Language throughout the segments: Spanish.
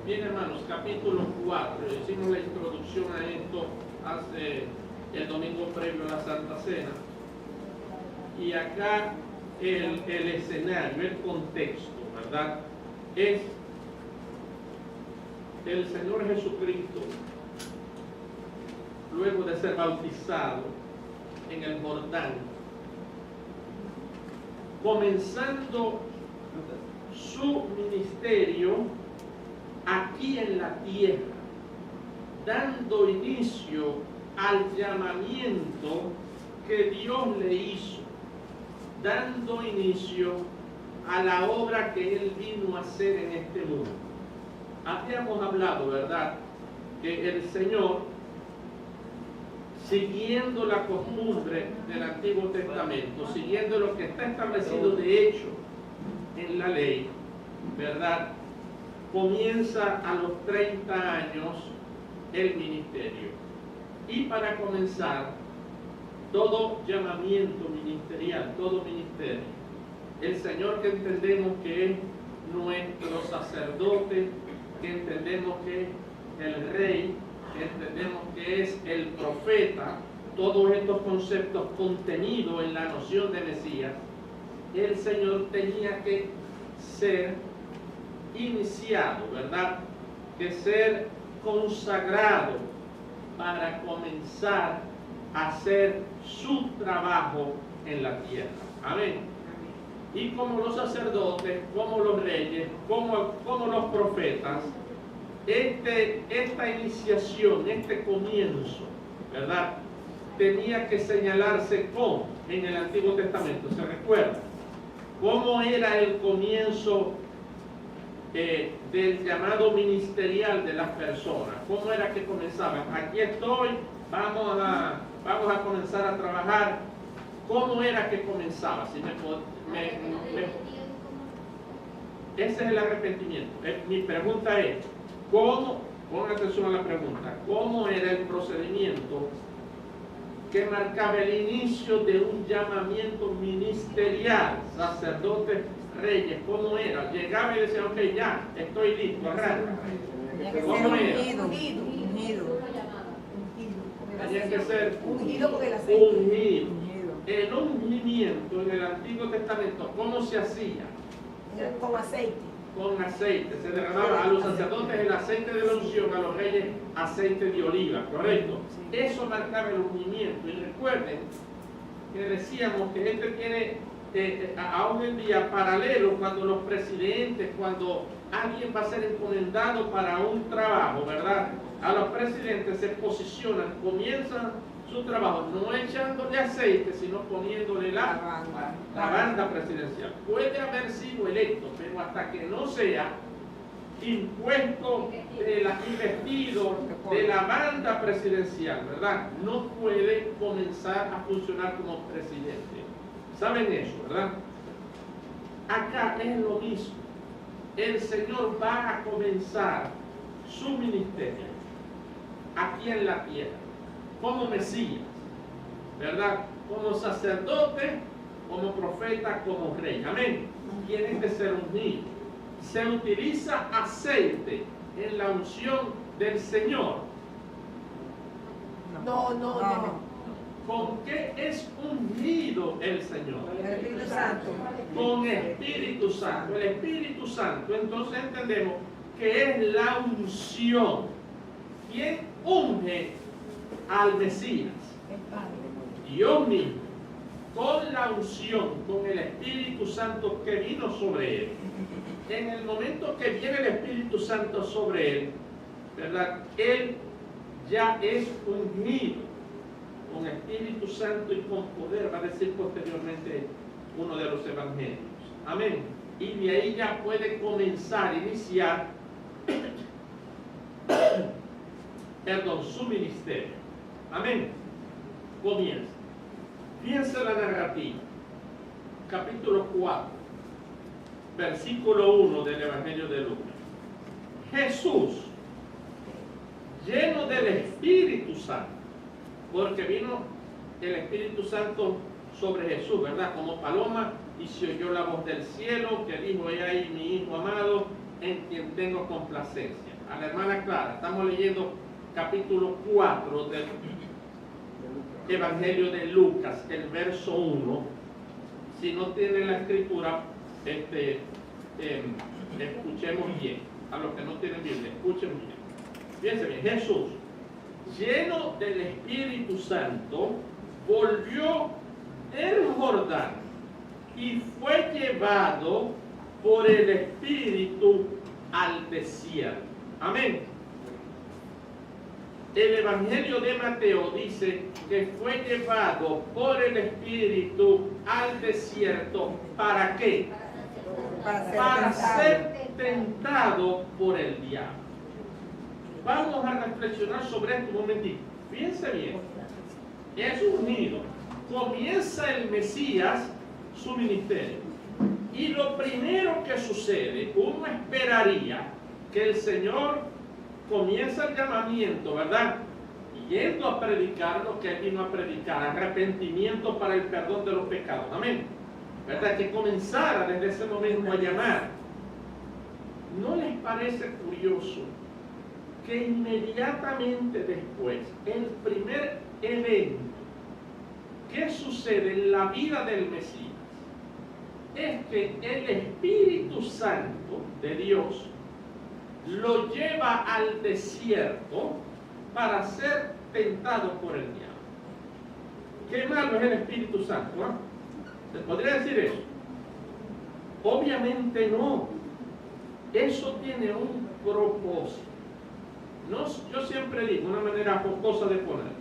Bien, hermanos, capítulo 4. Hicimos la introducción a esto hace el domingo previo a la Santa Cena. Y acá el escenario, el contexto, ¿verdad? Es el Señor Jesucristo, luego de ser bautizado en el Jordán, comenzando su ministerio aquí en la tierra, dando inicio al llamamiento que Dios le hizo, dando inicio a la obra que Él vino a hacer en este mundo. Habíamos hablado, ¿verdad?, que el Señor, siguiendo la costumbre del Antiguo Testamento, siguiendo lo que está establecido de hecho en la ley, ¿verdad?, comienza a los 30 años el ministerio. Y para comenzar, todo llamamiento ministerial, todo ministerio, el Señor, que entendemos que es nuestro sacerdote, que entendemos que es el rey, que entendemos que es el profeta, todos estos conceptos contenidos en la noción de Mesías, el Señor tenía que ser iniciado, ¿verdad?, que ser consagrado para comenzar a hacer su trabajo en la tierra. Amén. Y como los sacerdotes, como los reyes, como los profetas, esta iniciación, este comienzo, ¿verdad?, tenía que señalarse como en el Antiguo Testamento. ¿Se recuerda cómo era el comienzo del llamado ministerial de las personas? ¿Cómo era que comenzaban? Aquí estoy, vamos a comenzar a trabajar. ¿Cómo era que comenzaba? Si ese es el arrepentimiento. Mi pregunta es, ¿cómo? Pongan atención a la pregunta. ¿Cómo era el procedimiento que marcaba el inicio de un llamamiento ministerial? Sacerdotes, reyes, ¿cómo era? Llegaba y decía, ok, ya, estoy listo, arranca. ¿Cómo era? Ungido. Tenía que ser ungido porque el aceite. ungido. El ungimiento en el Antiguo Testamento, ¿cómo se hacía? Con aceite. Con aceite. Se derramaba a los sacerdotes el aceite de la unción, a los reyes aceite de oliva, ¿correcto? Eso marcaba el ungimiento. Y recuerden que decíamos que este tiene aún en día paralelo cuando los presidentes, cuando alguien va a ser encomendado para un trabajo, ¿verdad? A los presidentes se posicionan, comienzan su trabajo no echándole aceite, sino poniéndole la banda presidencial. Puede haber sido electo, pero hasta que no sea impuesto, investido de la banda presidencial, ¿verdad?, no puede comenzar a funcionar como presidente. ¿Saben eso, verdad? Acá es lo mismo. El Señor va a comenzar su ministerio aquí en la tierra como Mesías, ¿verdad?, como sacerdote, como profeta, como rey. Amén. Tienen que ser ungidos. Se utiliza aceite en la unción del Señor. No. ¿Con qué es ungido el Señor? El Espíritu Santo. Con Espíritu Santo. El Espíritu Santo, entonces entendemos que es la unción. ¿Quién unge al Mesías? El Padre. Dios mismo, con la unción, con el Espíritu Santo que vino sobre él. En el momento que viene el Espíritu Santo sobre él, ¿verdad?, él ya es ungido con Espíritu Santo y con poder, va a decir posteriormente uno de los evangelios. Amén. Y de ahí ya puede comenzar, iniciar su ministerio. Amén. Comienza. Fíjense la narrativa. Capítulo 4, versículo 1 del Evangelio de Lucas. Jesús, lleno del Espíritu Santo, porque vino el Espíritu Santo sobre Jesús, ¿verdad?, como paloma, y se oyó la voz del cielo que dijo, he ahí mi Hijo amado, en quien tengo complacencia. a la hermana Clara. Estamos leyendo capítulo 4 del Evangelio de Lucas, el verso 1. Si no tienen la escritura, escuchemos bien. A los que no tienen Biblia, escuchen bien. Fíjense bien, Jesús, lleno del Espíritu Santo, volvió el Jordán y fue llevado por el Espíritu al desierto. Amén. El Evangelio de Mateo dice que fue llevado por el Espíritu al desierto. ¿Para qué? Para ser tentado por el diablo. Vamos a reflexionar sobre esto un momentito. Fíjense bien. Es unido. Comienza el Mesías su ministerio. Y lo primero que sucede, uno esperaría que el Señor comienza el llamamiento, ¿verdad? Yendo a predicar lo que Él vino a predicar, arrepentimiento para el perdón de los pecados. Amén. ¿Verdad? Que comenzara desde ese momento a llamar. ¿No les parece curioso que inmediatamente después, el primer evento que sucede en la vida del Mesías es que el Espíritu Santo de Dios lo lleva al desierto para ser tentado por el diablo? ¿Qué malo es el Espíritu Santo? ¿Se podría decir eso? Obviamente no. Eso tiene un propósito. No, yo siempre digo, una manera jocosa de poner,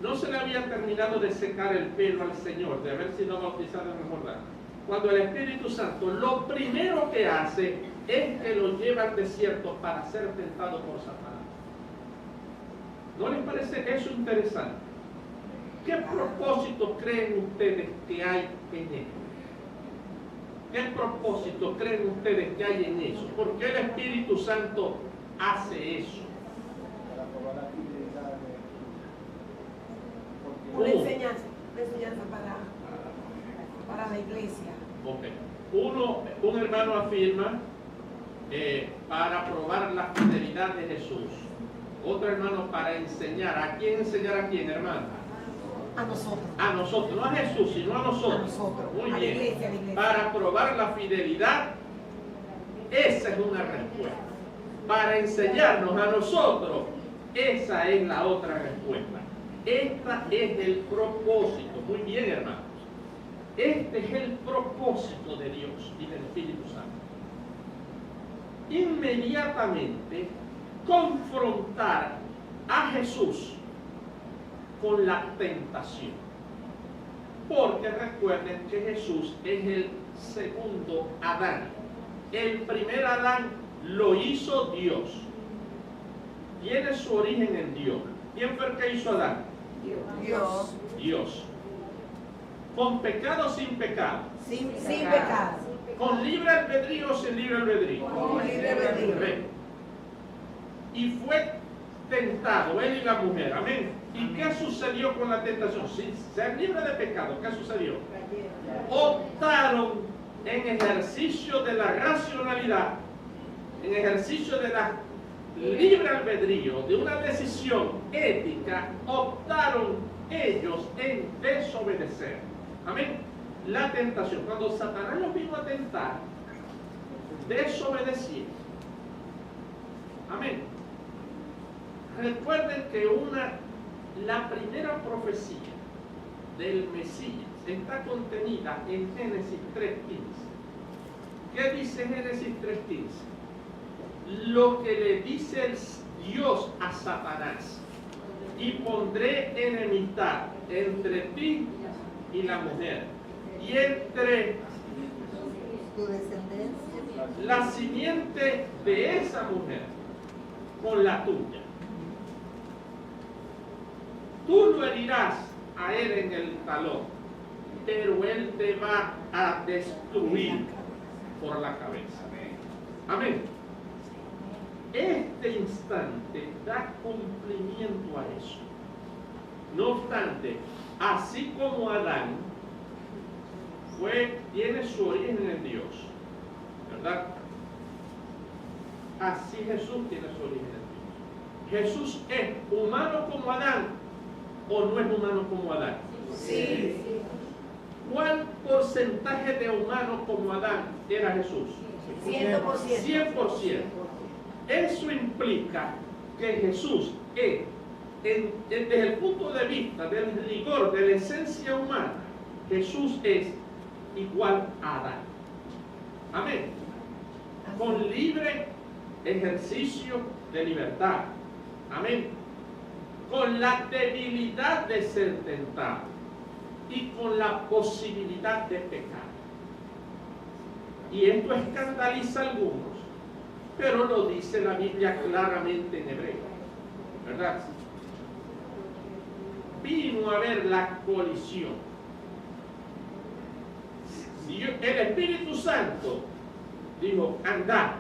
no se le había terminado de secar el pelo al Señor de haber sido bautizado en el Jordán, cuando el Espíritu Santo lo primero que hace es que lo lleva al desierto para ser tentado por Satanás. ¿No les parece eso interesante? ¿Qué propósito creen ustedes que hay en eso? ¿Qué propósito creen ustedes que hay en eso? ¿Por qué el Espíritu Santo hace eso? Una enseñanza para la iglesia. Ok. Un hermano afirma para probar la fidelidad de Jesús. Otro hermano para enseñar. ¿A quién enseñar a quién, hermano? A nosotros. A nosotros, no a Jesús, sino a nosotros. A nosotros. Muy a bien. La iglesia. Para probar la fidelidad, esa es una respuesta. Para enseñarnos a nosotros, esa es la otra respuesta. Este es el propósito. Muy bien, hermanos. Este es el propósito de Dios y del Espíritu Santo. Inmediatamente confrontar a Jesús con la tentación. Porque recuerden que Jesús es el segundo Adán. El primer Adán lo hizo Dios. Tiene su origen en Dios. ¿Quién fue el que hizo Adán? Dios. Dios. ¿Con pecado o sin pecado? Sin pecado. ¿Con libre albedrío o sin libre albedrío? Con libre albedrío. Amén. Y fue tentado, él y la mujer. Amén. ¿Y qué sucedió con la tentación? Sin ser libre de pecado, ¿qué sucedió? Optaron en ejercicio de la racionalidad, en ejercicio de la libre albedrío, de una decisión ética, optaron ellos en desobedecer. Amén. La tentación, cuando Satanás los vino a tentar, desobedecieron. Amén. Recuerden que la primera profecía del Mesías está contenida en Génesis 3:15. ¿Qué dice Génesis 3:15? Lo que le dice Dios a Satanás: y pondré enemistad entre ti y la mujer, y entre Tu descendencia. la simiente de esa mujer con la tuya. Tú lo herirás a él en el talón, pero él te va a destruir por la cabeza. Amén. Este instante da cumplimiento a eso. No obstante, así como Adán tiene su origen en Dios, ¿verdad? así Jesús tiene su origen en Dios. Jesús es humano como Adán o no es humano como Adán. Sí. ¿Cuál porcentaje de humano como Adán era Jesús? 100%. 100%. Eso implica que Jesús es, desde el punto de vista del rigor de la esencia humana, Jesús es igual a Adán. Amén. Con libre ejercicio de libertad. Amén. Con la debilidad de ser tentado y con la posibilidad de pecar. Y esto escandaliza a algunos, pero lo dice la Biblia claramente en hebreo, ¿verdad? Vino a ver la colisión. El Espíritu Santo dijo, anda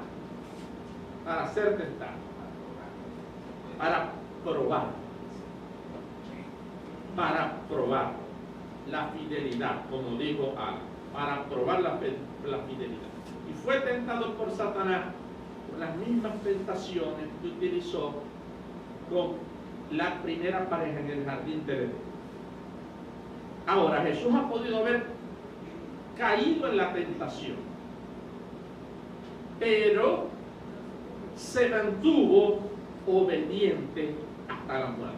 para ser tentado, para probar la fidelidad, como dijo Ana, para probar la fidelidad. Y fue tentado por Satanás con las mismas tentaciones que utilizó con la primera pareja en el jardín del Edén. Ahora, Jesús ha podido haber caído en la tentación, pero se mantuvo obediente hasta la muerte.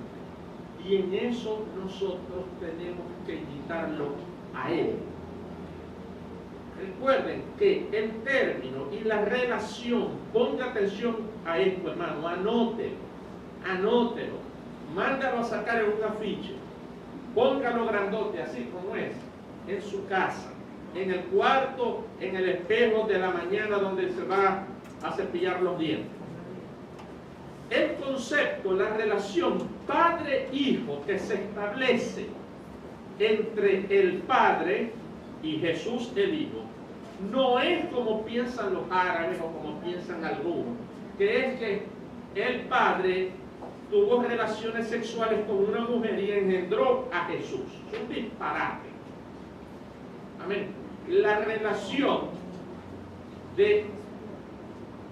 Y en eso nosotros tenemos que imitarlo a Él. Recuerden que el término y la relación, ponga atención a esto, hermano, anótelo, mándalo a sacar en un afiche, póngalo grandote, así como es, en su casa, en el cuarto, en el espejo de la mañana donde se va a cepillar los dientes. El concepto, la relación padre-hijo que se establece entre el Padre y Jesús el Hijo, no es como piensan los árabes o como piensan algunos, que es que el Padre tuvo relaciones sexuales con una mujer y engendró a Jesús. Es un disparate. Amén. La relación de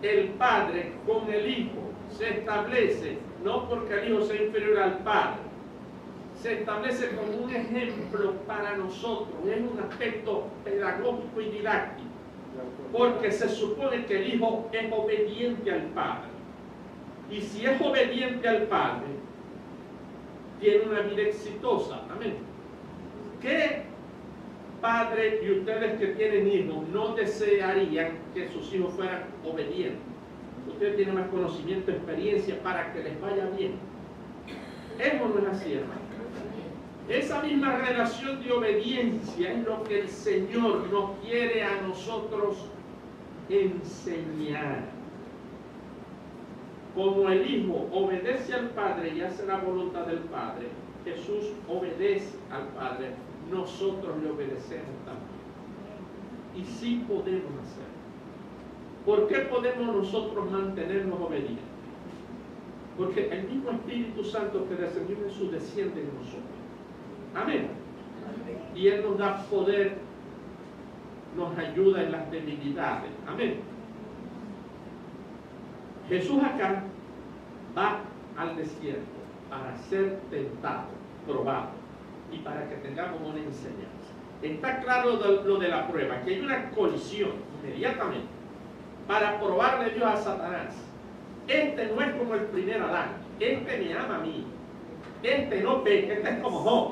el Padre con el Hijo se establece no porque el Hijo sea inferior al Padre, se establece como un ejemplo para nosotros, es un aspecto pedagógico y didáctico, porque se supone que el Hijo es obediente al Padre, y si es obediente al Padre, tiene una vida exitosa. Amén. ¿Qué padre y ustedes que tienen hijos no desearían que sus hijos fueran obedientes? Ustedes tienen más conocimiento, experiencia para que les vaya bien. Eso no es así, hermano. Esa misma relación de obediencia es lo que el Señor nos quiere a nosotros enseñar. Como el Hijo obedece al Padre y hace la voluntad del Padre, Jesús obedece al Padre, nosotros le obedecemos también. Y sí podemos hacerlo. ¿Por qué podemos nosotros mantenernos obedientes? Porque el mismo Espíritu Santo que descendió en Jesús desciende en nosotros. Amén. Y Él nos da poder, nos ayuda en las debilidades. Amén. Jesús acá va al desierto para ser tentado, probado y para que tengamos una enseñanza. Está claro lo de la prueba, que hay una colisión inmediatamente para probarle Dios a Satanás. Este no es como el primer Adán, este me ama a mí, este no peca, este es como Job,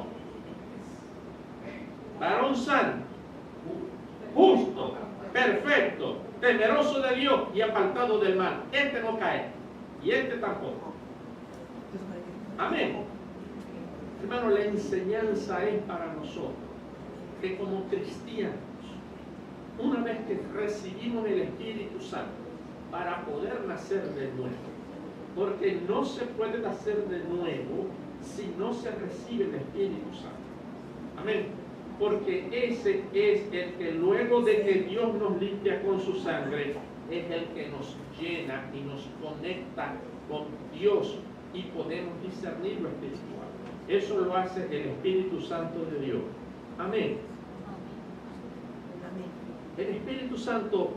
varón santo, justo, perfecto, temeroso de Dios y apartado del mal. Este no cae y este tampoco. Amén. Hermano, la enseñanza es para nosotros que como cristianos, una vez que recibimos el Espíritu Santo, para poder nacer de nuevo, porque no se puede nacer de nuevo si no se recibe el Espíritu Santo. Amén. Porque ese es el que luego de que Dios nos limpia con su sangre, es el que nos llena y nos conecta con Dios y podemos discernir lo espiritual. Eso lo hace el Espíritu Santo de Dios. Amén. El Espíritu Santo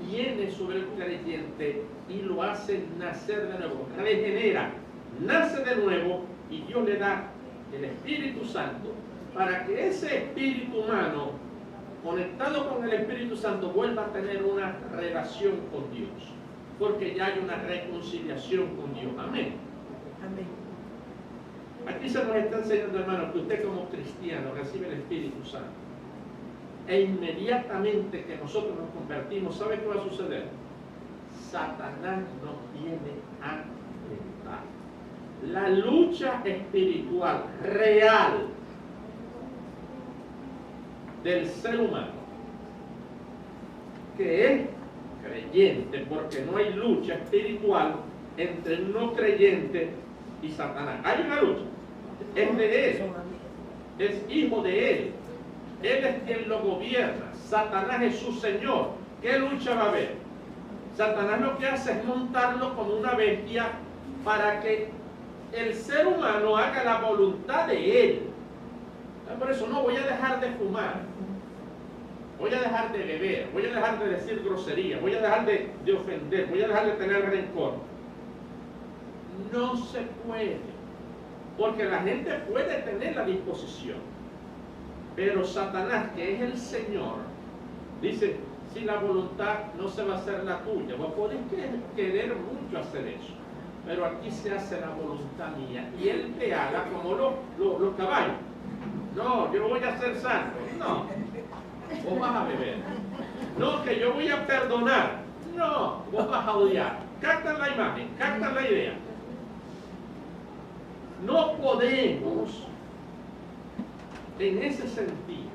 viene sobre el creyente y lo hace nacer de nuevo, regenera, nace de nuevo, y Dios le da el Espíritu Santo para que ese espíritu humano, conectado con el Espíritu Santo, vuelva a tener una relación con Dios, porque ya hay una reconciliación con Dios. Amén. Amén. Aquí se nos está enseñando, hermano, que usted como cristiano recibe el Espíritu Santo. E inmediatamente que nosotros nos convertimos, ¿sabe qué va a suceder? Satanás nos viene a tentar. La lucha espiritual real del ser humano, que es creyente, porque no hay lucha espiritual entre un no creyente y Satanás. Hay una lucha, es de él, es hijo de él es quien lo gobierna, Satanás es su señor. ¿Qué lucha va a haber? Satanás lo que hace es montarlo como una bestia para que el ser humano haga la voluntad de él. Por eso no voy a dejar de fumar, voy a dejar de beber, voy a dejar de decir grosería, voy a dejar de ofender, voy a dejar de tener rencor. No se puede, porque la gente puede tener la disposición, pero Satanás, que es el Señor, dice, si la voluntad no se va a hacer la tuya, vos podés querer mucho hacer eso, pero aquí se hace la voluntad mía, y Él te haga como los caballos. No, yo voy a ser santo. No, vos vas a beber. No, que yo voy a perdonar. No, vos vas a odiar. Captan la imagen, captan la idea. No podemos, en ese sentido,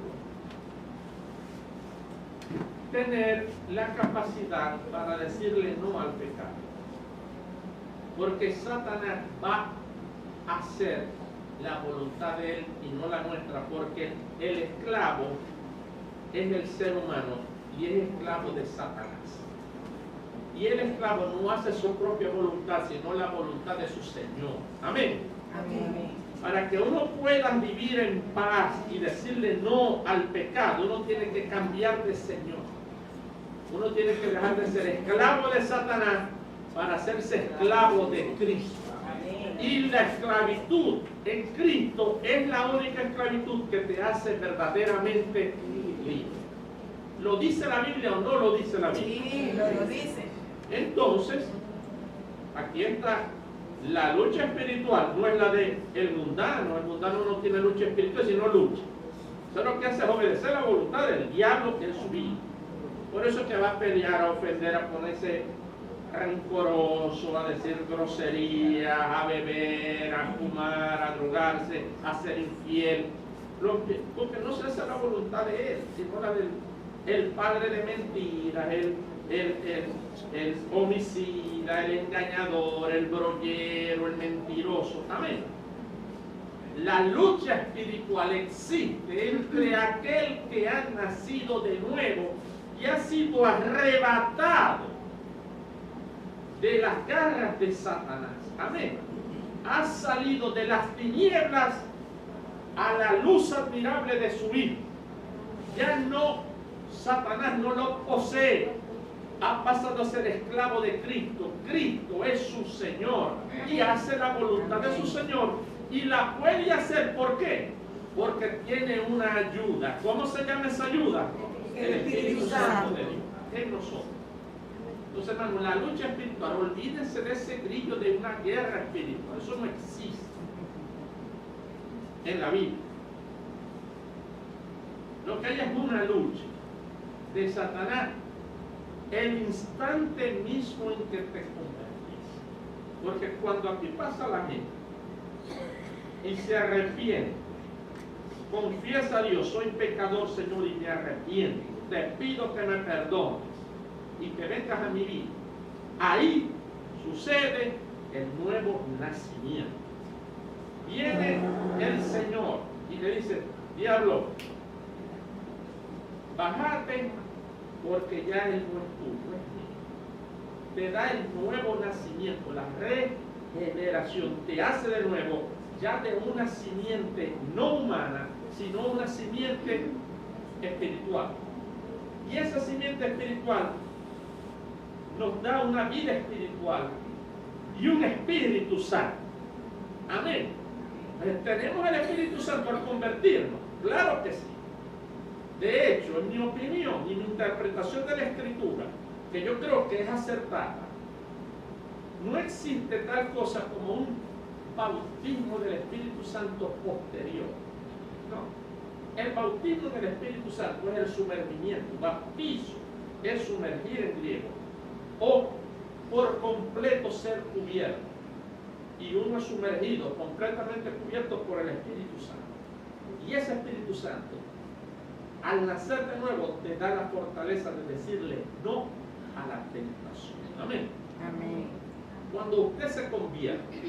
tener la capacidad para decirle no al pecado. Porque Satanás va a hacer la voluntad de él y no la nuestra, porque el esclavo es el ser humano y es esclavo de Satanás. Y el esclavo no hace su propia voluntad, sino la voluntad de su Señor. Amén. Amén. Para que uno pueda vivir en paz y decirle no al pecado, uno tiene que cambiar de Señor. Uno tiene que dejar de ser esclavo de Satanás para hacerse esclavo de Cristo. Y la esclavitud en Cristo es la única esclavitud que te hace verdaderamente libre. ¿Lo dice la Biblia o no lo dice la Biblia? Sí, lo dice. Entonces, aquí está la lucha espiritual, no es la de el mundano no tiene lucha espiritual, sino lucha. Eso lo que hace es obedecer la voluntad del diablo que es su vida. Por eso es que va a pelear, a ofender, a ponerse rencoroso, a decir groserías, a beber, a fumar, a drogarse, a ser infiel, porque no se hace la voluntad de él, sino la del padre de mentiras, el homicida, el engañador, el brollero, el mentiroso. Amén. La lucha espiritual existe entre aquel que ha nacido de nuevo y ha sido arrebatado de las garras de Satanás. Amén. Ha salido de las tinieblas a la luz admirable de su Hijo. Ya no, Satanás no lo posee. Ha pasado a ser esclavo de Cristo. Cristo es su Señor y hace la voluntad de su Señor y la puede hacer. ¿Por qué? Porque tiene una ayuda. ¿Cómo se llama esa ayuda? El Espíritu Santo de Dios en nosotros. Entonces, hermano, la lucha espiritual, olvídense de ese grillo de una guerra espiritual. Eso no existe en la Biblia. Lo que hay es una lucha de Satanás el instante mismo en que te convertís. Porque cuando aquí pasa la gente y se arrepiente, confiesa a Dios, soy pecador, Señor, y me arrepiento, te pido que me perdones y que vengas a mi vida. Ahí sucede el nuevo nacimiento. Viene el Señor y le dice, diablo, bájate porque ya Él no es tuyo, es mío. Te da el nuevo nacimiento, la regeneración, te hace de nuevo ya de una simiente no humana, sino una simiente espiritual. Y esa simiente espiritual nos da una vida espiritual y un Espíritu Santo. Amén. ¿Tenemos el Espíritu Santo al convertirnos? Claro que sí. De hecho, en mi opinión y mi interpretación de la Escritura, que yo creo que es acertada, no existe tal cosa como un bautismo del Espíritu Santo posterior. No. El bautismo del Espíritu Santo es el sumergimiento. Bautizo es sumergir en griego. O por completo ser cubierto. Y uno es sumergido, completamente cubierto por el Espíritu Santo. Y ese Espíritu Santo, al nacer de nuevo, te da la fortaleza de decirle no a la tentación. Amén. Amén. Cuando usted se convierte,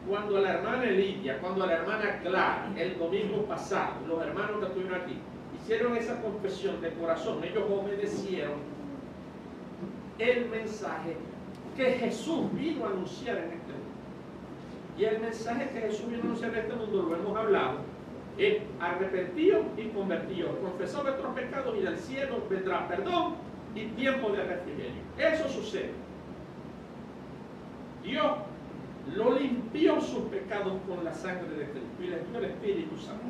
cuando la hermana Lidia, cuando la hermana Clara, el domingo pasado, los hermanos que estuvieron aquí, hicieron esa confesión de corazón, ellos obedecieron el mensaje que Jesús vino a anunciar en este mundo. Y el mensaje que Jesús vino a anunciar en este mundo, lo hemos hablado, es arrepentido y convertido, confesad vuestros pecados y del cielo vendrá perdón y tiempo de refrigerio. Eso sucede. Dios lo limpió sus pecados con la sangre de Cristo y les dio el Espíritu Santo.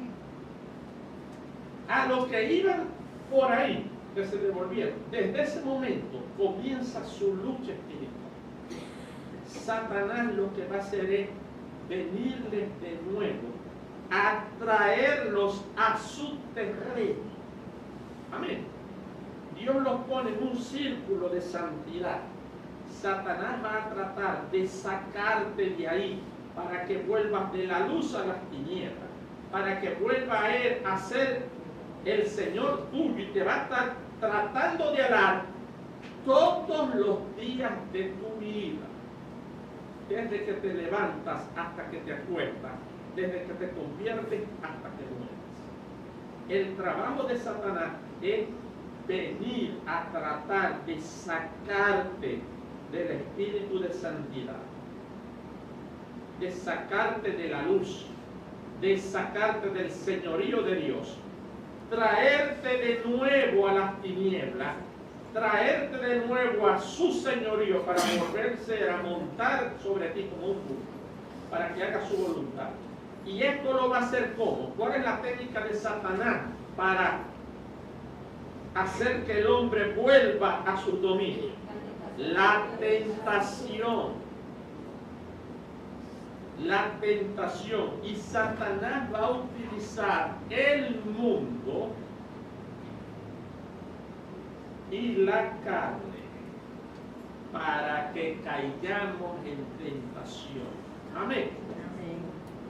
A los que iban por ahí, que se devolvieron, desde ese momento comienza su lucha espiritual. Satanás lo que va a hacer es venirles de nuevo a traerlos a su terreno. Amén. Dios los pone en un círculo de santidad. Satanás va a tratar de sacarte de ahí para que vuelvas de la luz a las tinieblas, para que vuelva a él a ser el Señor tuyo y te va a estar tratando de alar todos los días de tu vida, desde que te levantas hasta que te acuestas, desde que te conviertes hasta que mueres. El trabajo de Satanás es venir a tratar de sacarte del espíritu de santidad, de sacarte de la luz, de sacarte del señorío de Dios, traerte de nuevo a las tinieblas, traerte de nuevo a su señorío para volverse a montar sobre ti como un burro, para que haga su voluntad. Y esto lo va a hacer ¿cómo? ¿Cuál es la técnica de Satanás para hacer que el hombre vuelva a su dominio? La tentación. La tentación. Y Satanás va a utilizar el mundo y la carne para que caigamos en tentación. Amén.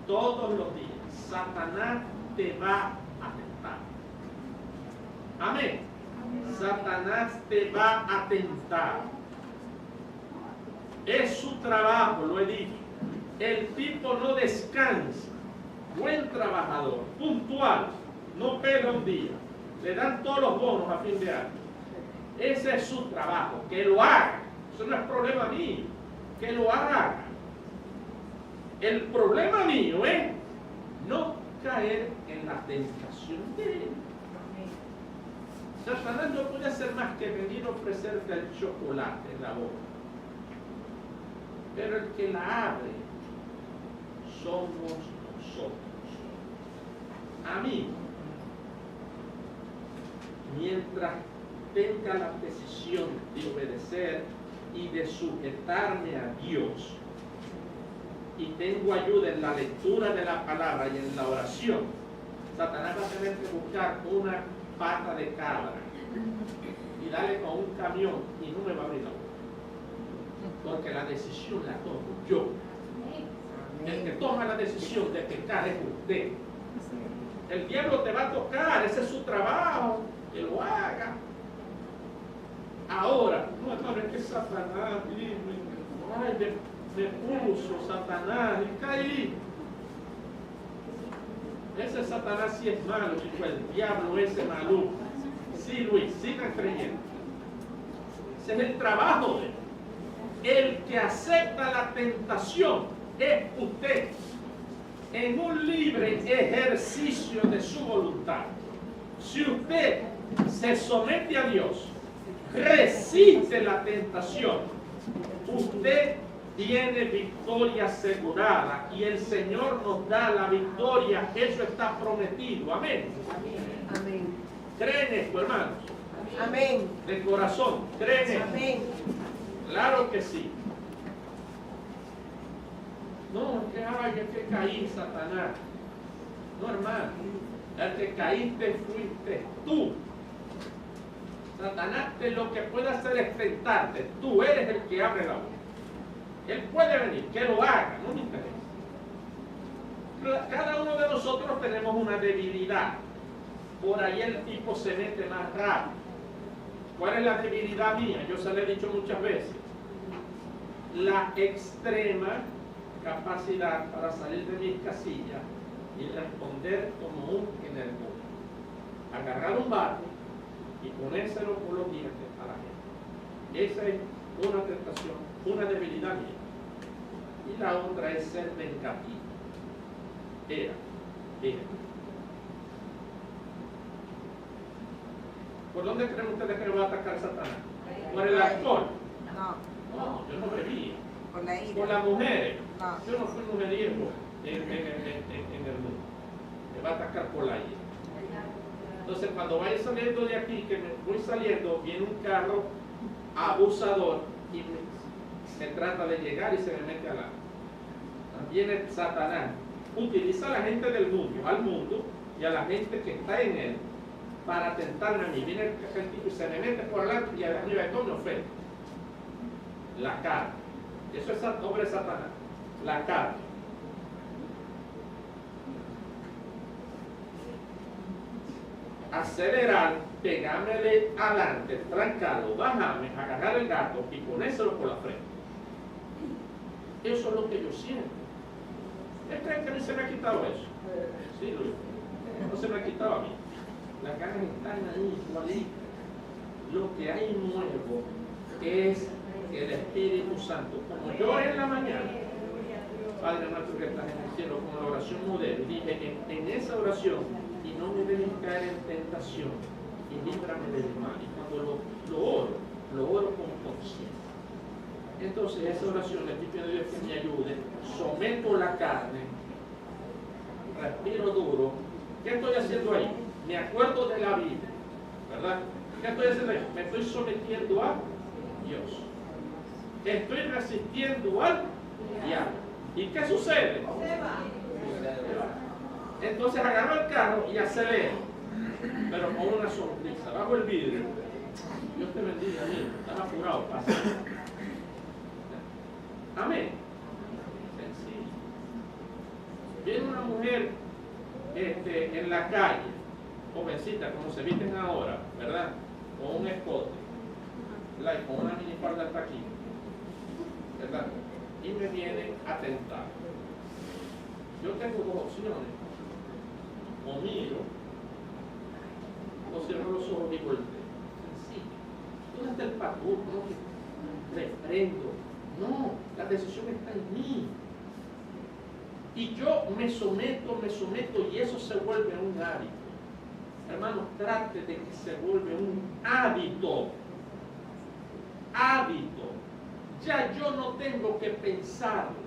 Todos los días Satanás te va a tentar. Amén. Satanás te va a tentar. Es su trabajo, lo he dicho. El tipo no descansa. Buen trabajador, puntual, no pega un día. Le dan todos los bonos a fin de año. Ese es su trabajo, que lo haga. Eso no es problema mío, que lo haga. El problema mío es no caer en la tentación de él. Satanás no puede hacer más que venir a ofrecerte el chocolate en la boca. Pero el que la abre somos nosotros. A mí, mientras tenga la decisión de obedecer y de sujetarme a Dios, y tengo ayuda en la lectura de la palabra y en la oración, Satanás va a tener que buscar una pata de cabra y darle con un camión y no me va a abrir la boca. Porque la decisión la tomo yo. El que toma la decisión de pecar es usted. El diablo te va a tocar, ese es su trabajo, que lo haga. Ahora, no, hermano, es que Satanás me puso Satanás y caí. Ese Satanás sí es malo, chico, el diablo ese maluco. Sí, Luis, sigan creyendo. Ese es el trabajo de él. El que acepta la tentación es usted, en un libre ejercicio de su voluntad. Si usted se somete a Dios, resiste la tentación, usted tiene victoria asegurada y el Señor nos da la victoria. Eso está prometido. Amén. Amén. ¿Creen esto, hermanos? Amén. De corazón, ¿creen esto? Amén. Claro que sí. No, es que ay, es que caí, Satanás. No, hermano. El que caíste fuiste tú. Satanás lo que puede hacer es tentarte. Tú eres el que abre la boca. Él puede venir, que lo haga, no me interesa. Cada uno de nosotros tenemos una debilidad. Por ahí el tipo se mete más rápido. ¿Cuál es la debilidad mía? Yo se lo he dicho muchas veces. La extrema capacidad para salir de mis casillas y responder como un energúmeno. Agarrar un bate y ponérselo por los dientes a la gente. Esa es una tentación, una debilidad mía. Y la otra es ser vengativo. Era. ¿Por dónde creen ustedes que me va a atacar Satanás? ¿Por el alcohol? No, yo no bebía. Por la ira. Por las mujeres. No. Yo no fui mujeriego en el mundo. Me va a atacar por la ira. Entonces, cuando vaya saliendo de aquí, que me voy saliendo, viene un carro abusador y se trata de llegar y se me mete al alma. Viene Satanás. Utiliza a la gente del mundo, al mundo y a la gente que está en él para tentarme a mí. Viene el tipo y se me mete por adelante y arriba de todo me ofende. La carne. Eso es obra de Satanás. La carne. Acelerar, pegármele adelante, trancarlo, bajarme, agarrar el gato y ponérselo por la frente. Eso es lo que yo siento. ¿Ustedes creen que a mí se me ha quitado eso? Sí, no se me ha quitado a mí. Las ganas están ahí, igualitas. Lo que hay nuevo es el Espíritu Santo. Como yo en la mañana, Padre nuestro que estás en el cielo, con la oración modelo, dije en esa oración, y no me dejes caer en tentación, y líbrame del mal. Y cuando lo oro con conciencia. Entonces esa oración le estoy pidiendo a Dios que me ayude, someto la carne, respiro duro. ¿Qué estoy haciendo ahí? Me acuerdo de la Biblia, ¿verdad? ¿Qué estoy haciendo ahí? Me estoy sometiendo a Dios. Estoy resistiendo al diablo. ¿Y qué sucede? Entonces agarro el carro y acelero, pero con una sonrisa, bajo el vidrio. Dios te bendiga, amigo. Estás apurado, pasa. Amén. Sencillo. Viene una mujer en la calle, jovencita, como se visten ahora, ¿verdad? Con un escote, ¿verdad? Y con una minifalda hasta aquí, ¿verdad? Y me vienen a tentar. Yo tengo dos opciones. O miro, o cierro los ojos y volteo. Sencillo. ¿Dónde está el patruno? No, refrendo. No, la decisión está en mí. Y yo me someto y eso se vuelve un hábito. Hermanos, trate de que se vuelva un hábito. Hábito. Ya yo no tengo que pensarlo.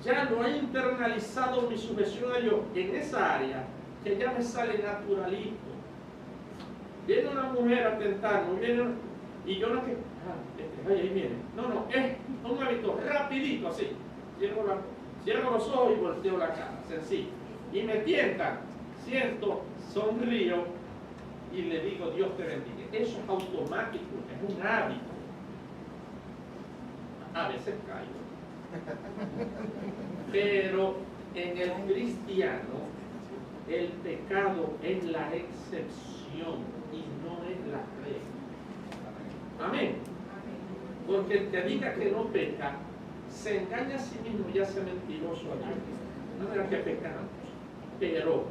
Ya lo he internalizado mi sujeción a Dios en esa área que ya me sale naturalito. Viene una mujer a tentarme, y yo no que, ahí viene. No, es un hábito rapidito así. Cierro los ojos y volteo la cara, sencillo. Y me tientan, siento, sonrío y le digo Dios te bendiga. Eso es automático, es un hábito. A veces caigo. Pero en el cristiano el pecado es la excepción y no es la regla. Amén. Porque el que diga que no peca se engaña a sí mismo y hace mentiroso a Dios. No era que pecamos, pero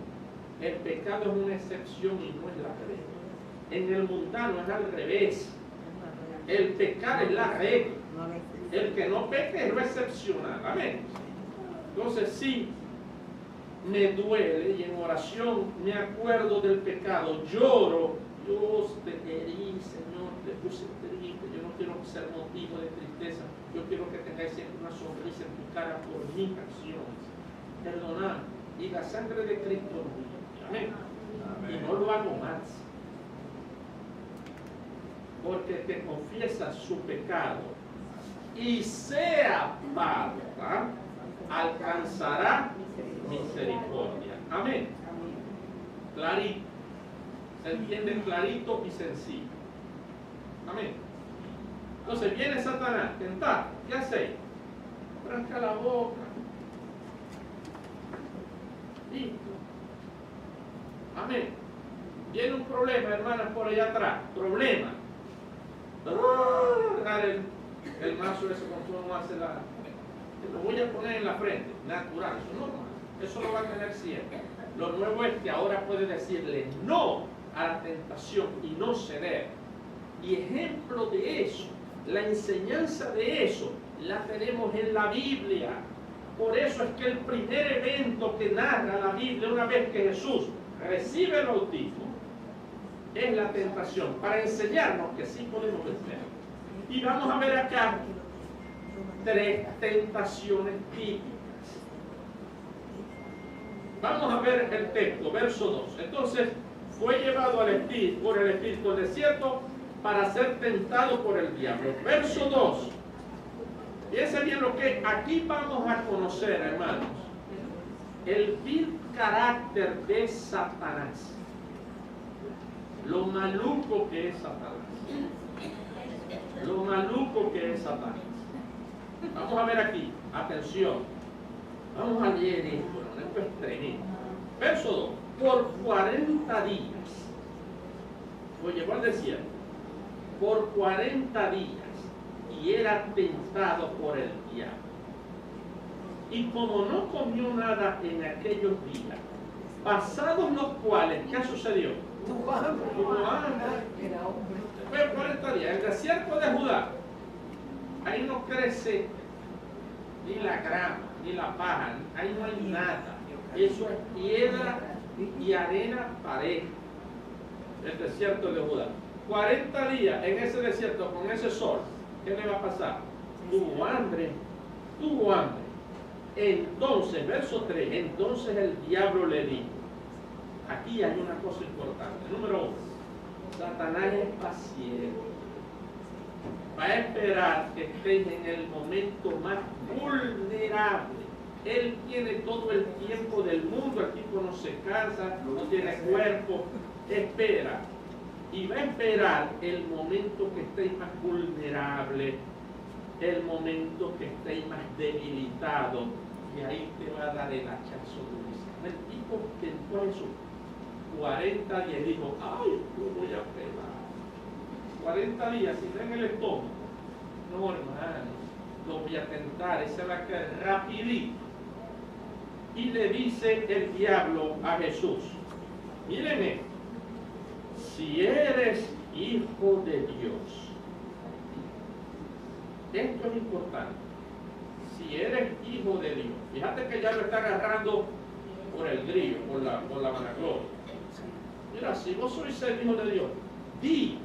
el pecado es una excepción y no es la regla. En el mundano es al revés. El pecado es la regla. El que no peque es lo excepcional. Amén. Entonces sí, me duele y en oración me acuerdo del pecado, lloro Dios, te herí, Señor, te puse triste, yo no quiero ser motivo de tristeza, yo quiero que tengáis siempre una sonrisa en tu cara por mis acciones. Perdonad, y la sangre de Cristo nos limpia. Amén. Y no lo hago más. Porque te confiesa su pecado y sea aparta, alcanzará misericordia. Amén. Clarito. Se entiende clarito y sencillo. Amén. Entonces viene Satanás, tentar. ¿Qué hace? Tranca la boca. Listo. Amén. Viene un problema, hermanas, por allá atrás. Problema. El mazo ese cuando uno hace la... Lo voy a poner en la frente. Natural. Eso no, hermano. Eso lo va a tener siempre. Lo nuevo es que ahora puede decirle no a la tentación y no ceder. Y ejemplo de eso, la enseñanza de eso, la tenemos en la Biblia. Por eso es que el primer evento que narra la Biblia, una vez que Jesús recibe el bautismo, es la tentación, para enseñarnos que sí podemos vencer. Y vamos a ver acá 3 tentaciones típicas. Vamos a ver el texto, verso 2. Entonces, fue llevado por el Espíritu al desierto para ser tentado por el diablo. Verso 2. Fíjense bien lo que aquí vamos a conocer, hermanos. El vil carácter de Satanás. Lo maluco que es Satanás. Lo maluco que es Satanás. Vamos a ver aquí. Atención. Vamos a leer esto. Esto es tremendo. Verso 2. Por 40 días. Lo llevó al desierto. Por 40 días. Y era tentado por el diablo. Y como no comió nada en aquellos días, pasados los cuales, ¿qué sucedió? Tuvo hambre. Después de 40 días, el desierto de Judá, ahí no crece ni la grama, ni la paja, ahí no hay nada. Eso es piedra y arena pareja. El desierto de Judá. 40 días en ese desierto con ese sol. ¿Qué le va a pasar? Tuvo hambre. Entonces, verso 3, entonces el diablo le dijo, aquí hay una cosa importante. Número 1, Satanás es paciente. Va a esperar que estés en el momento más vulnerable. Él tiene todo el tiempo del mundo, el tipo no se cansa, no tiene cuerpo, espera. Y va a esperar el momento que estéis más vulnerable, el momento que estéis más debilitado, y ahí te va a dar el hachazo durísimo. El tipo tentó eso 40 días, dijo, ay, lo voy a pegar. 40 días, si no en el estómago, no hermano, lo voy a tentar, ese va a caer rapidito. Y le dice el diablo a Jesús, miren esto, si eres hijo de Dios, esto es importante, si eres hijo de Dios, fíjate que ya lo está agarrando por el grillo, por la vanagloria. Mira, si vos sois el hijo de Dios, di,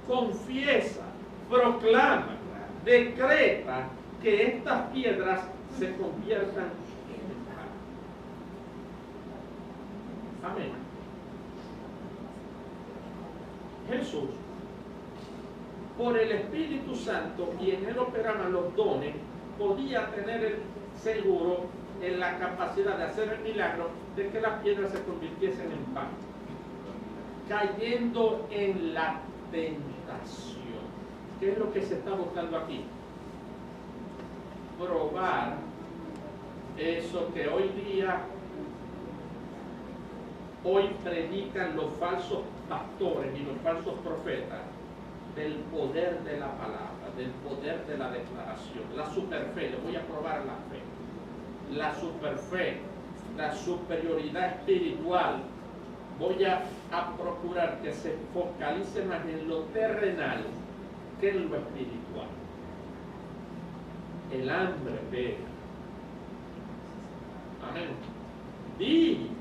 confiesa, proclama, decreta que estas piedras se conviertan en pan. Amén. Jesús, por el Espíritu Santo, y en él operaban los dones, podía tener el seguro en la capacidad de hacer el milagro de que las piedras se convirtiesen en pan, cayendo en la tentación. ¿Qué es lo que se está buscando aquí? Probar eso que hoy predican los falsos pastores y los falsos profetas, del poder de la palabra, del poder de la declaración, la superfe. Le voy a probar la fe, la superfe, la superioridad espiritual. Voy a procurar que se focalice más en lo terrenal que en lo espiritual. El hambre pega. Amén. Di,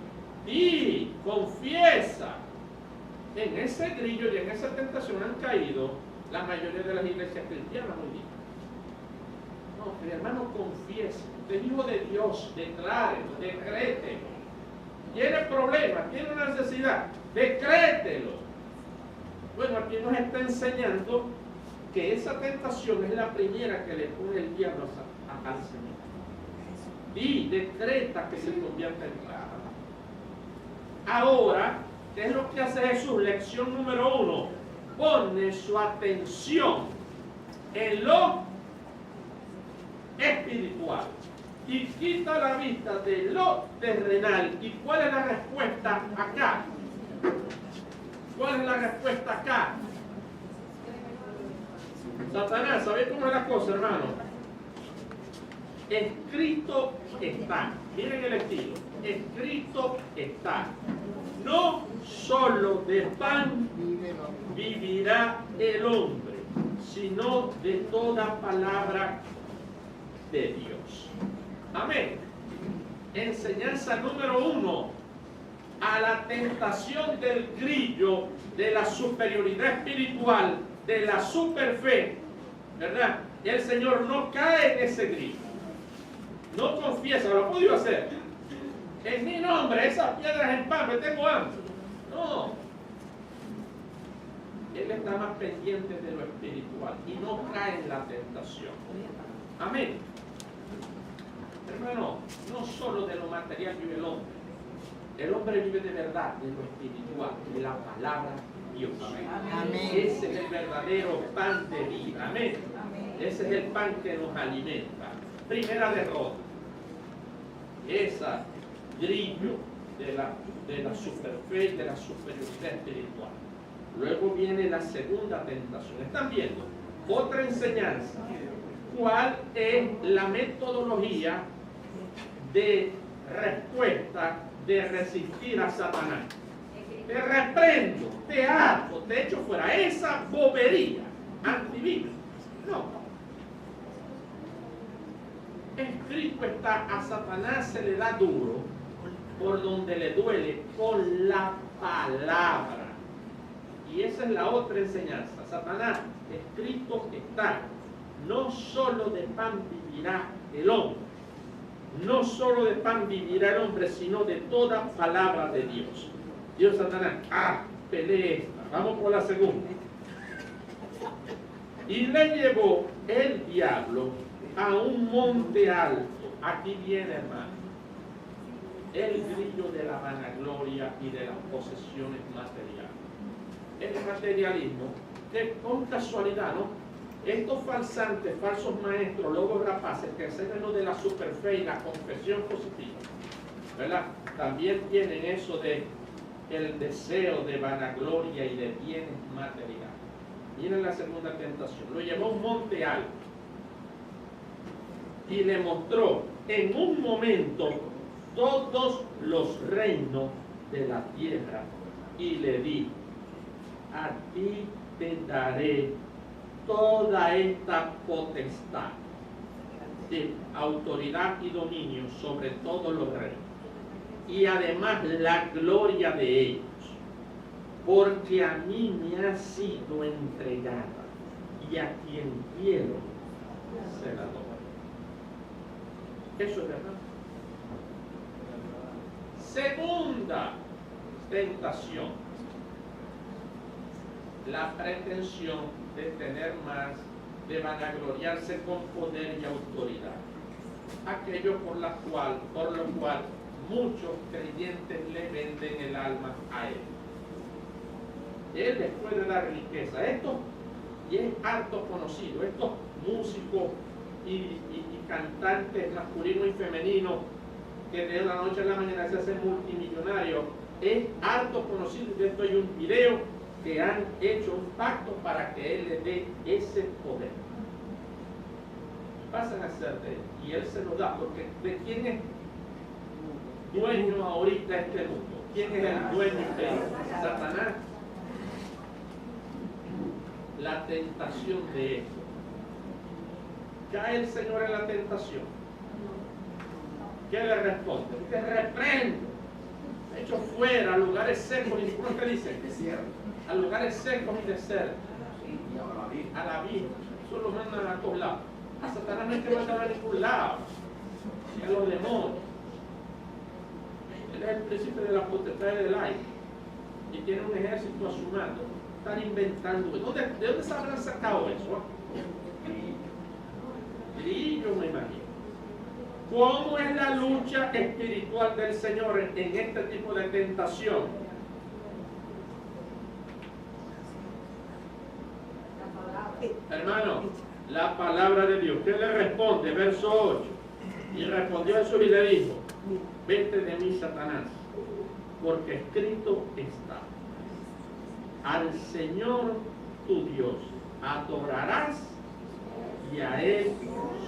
confiesa. En ese grillo y en esa tentación han caído la mayoría de las iglesias cristianas hoy día. No, mi hermano, confiese. Usted es hijo de Dios, declárelo, decrételo. Tiene problemas, tiene una necesidad, decrételo. Bueno, aquí nos está enseñando que esa tentación es la primera que le pone el diablo al Señor. Y decreta que se convierta en clara. Ahora, ¿qué es lo que hace Jesús? Lección número 1. Pone su atención en lo espiritual y quita la vista de lo terrenal. ¿Y cuál es la respuesta acá? ¿Cuál es la respuesta acá? Satanás, ¿sabéis cómo es la cosa, hermano? Escrito está. Miren el estilo. Escrito está. No solo de pan vivirá el hombre, sino de toda palabra de Dios. Amén. Enseñanza número 1. A la tentación del grillo, de la superioridad espiritual, de la superfe, ¿verdad? El Señor no cae en ese grillo. No confiesa, lo ha podido hacer. En mi nombre, esas piedras en pan, me tengo hambre. No. Él está más pendiente de lo espiritual y no cae en la tentación. Amén. Hermano, no solo de lo material vive el hombre. El hombre vive de verdad, de lo espiritual, de la palabra de Dios. Amén. Ese es el verdadero pan de vida. Amén. Ese es el pan que nos alimenta. Primera derrota. Esa grillo de la superfe, de la superioridad espiritual. Luego viene la segunda tentación. ¿Están viendo? Otra enseñanza. ¿Cuál es la metodología de respuesta de resistir a Satanás? Te reprendo, te ato, te echo fuera. Esa bobería antivida. No. Escrito está, a Satanás se le da duro por donde le duele, con la palabra. Y esa es la otra enseñanza. Satanás, escrito está, no solo de pan vivirá el hombre, no solo de pan vivirá el hombre, sino de toda palabra de Dios. Dios, Satanás, pelee esta. Vamos por la segunda. Y le llevó el diablo a un monte alto. Aquí viene, hermano, el grillo de la vanagloria y de las posesiones materiales. El materialismo, que con casualidad, ¿no? Estos falsantes, falsos maestros, lobos rapaces que enseñan lo de la superfe y la confesión positiva, ¿verdad? También tienen eso de el deseo de vanagloria y de bienes materiales. Miren la segunda tentación. Lo llevó a un monte alto y le mostró en un momento todos los reinos de la tierra y le dijo: a ti te daré toda esta potestad de autoridad y dominio sobre todos los reinos, y además la gloria de ellos, porque a mí me ha sido entregada, y a quien quiero se la doy. Eso es verdad. Segunda tentación: la pretensión de tener más, de vanagloriarse con poder y autoridad. Aquello por lo cual muchos creyentes le venden el alma a él. Él les puede dar riqueza. Esto, y es harto conocido, estos músicos y cantantes masculinos y femeninos que de la noche a la mañana se hacen multimillonarios, es harto conocido. De esto hay un video que han hecho un pacto para que él le dé ese poder. Pasan a ser de él y él se lo da, porque ¿de quién es dueño ahorita este mundo? ¿Quién es el dueño de él? Satanás. La tentación de esto. ¿Cae el Señor en la tentación? ¿Qué le responde? Te reprendo, hecho fuera, a lugares secos, y ¿cómo te dice? A lugares secos y desiertos. A la vida. Eso lo mandan a todos lados. A Satanás no hay que mandar a ningún lado. Y a los demonios. Él es el príncipe de la potestad del aire. Y tiene un ejército a su mando. Están inventando. ¿De dónde se habrán sacado eso? Y yo me imagino. ¿Cómo es la lucha espiritual del Señor en este tipo de tentación? Hermano, la palabra de Dios. ¿Qué le responde? Verso 8. Y respondió Jesús y le dijo: vete de mí, Satanás, porque escrito está: al Señor tu Dios adorarás y a Él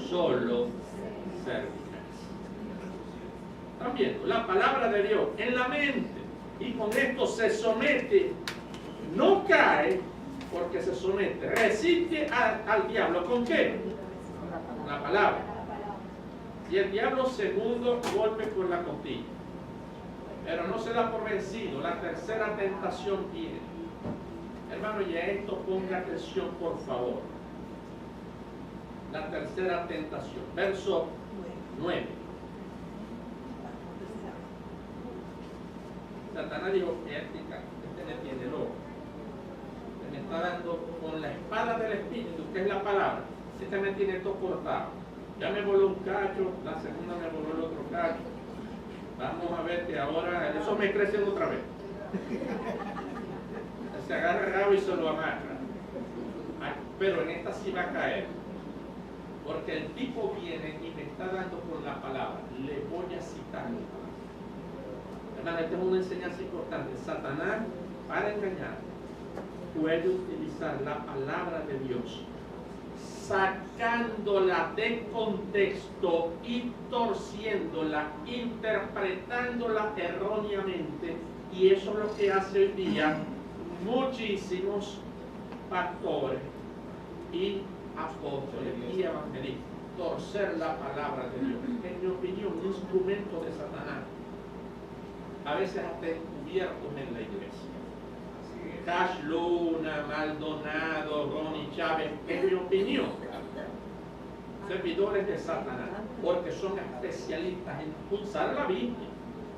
solo servirás. ¿Están viendo? La palabra de Dios en la mente, y con esto se somete, no cae porque se somete, resiste al diablo. ¿Con qué? Con la palabra. Y el diablo segundo golpe por la costilla, pero no se da por vencido. La tercera tentación viene. Hermano, y a esto ponga atención, por favor. La tercera tentación, verso 9. Satanás dijo: este me tiene loco. Me está dando con la espada del Espíritu, que es la palabra. Este me tiene todo cortado. Ya me voló un cacho, la segunda me voló el otro cacho. Vamos a ver que ahora eso me crece otra vez. Se agarra el rabo y se lo amarra. Ay, pero en esta sí va a caer. Porque el tipo viene y me está dando con la palabra. Le voy a citar la palabra. Hermano, esta es una enseñanza importante. Satanás, para engañar, puede utilizar la palabra de Dios, sacándola de contexto y torciéndola, interpretándola erróneamente. Y eso es lo que hace hoy día muchísimos pastores y apóstoles y evangelistas: torcer la palabra de Dios. En mi opinión, un instrumento de Satanás, a veces hasta encubiertos en la iglesia. Cash Luna, Maldonado, Ronnie Chávez, en mi opinión, servidores de Satanás, porque son especialistas en usar la Biblia,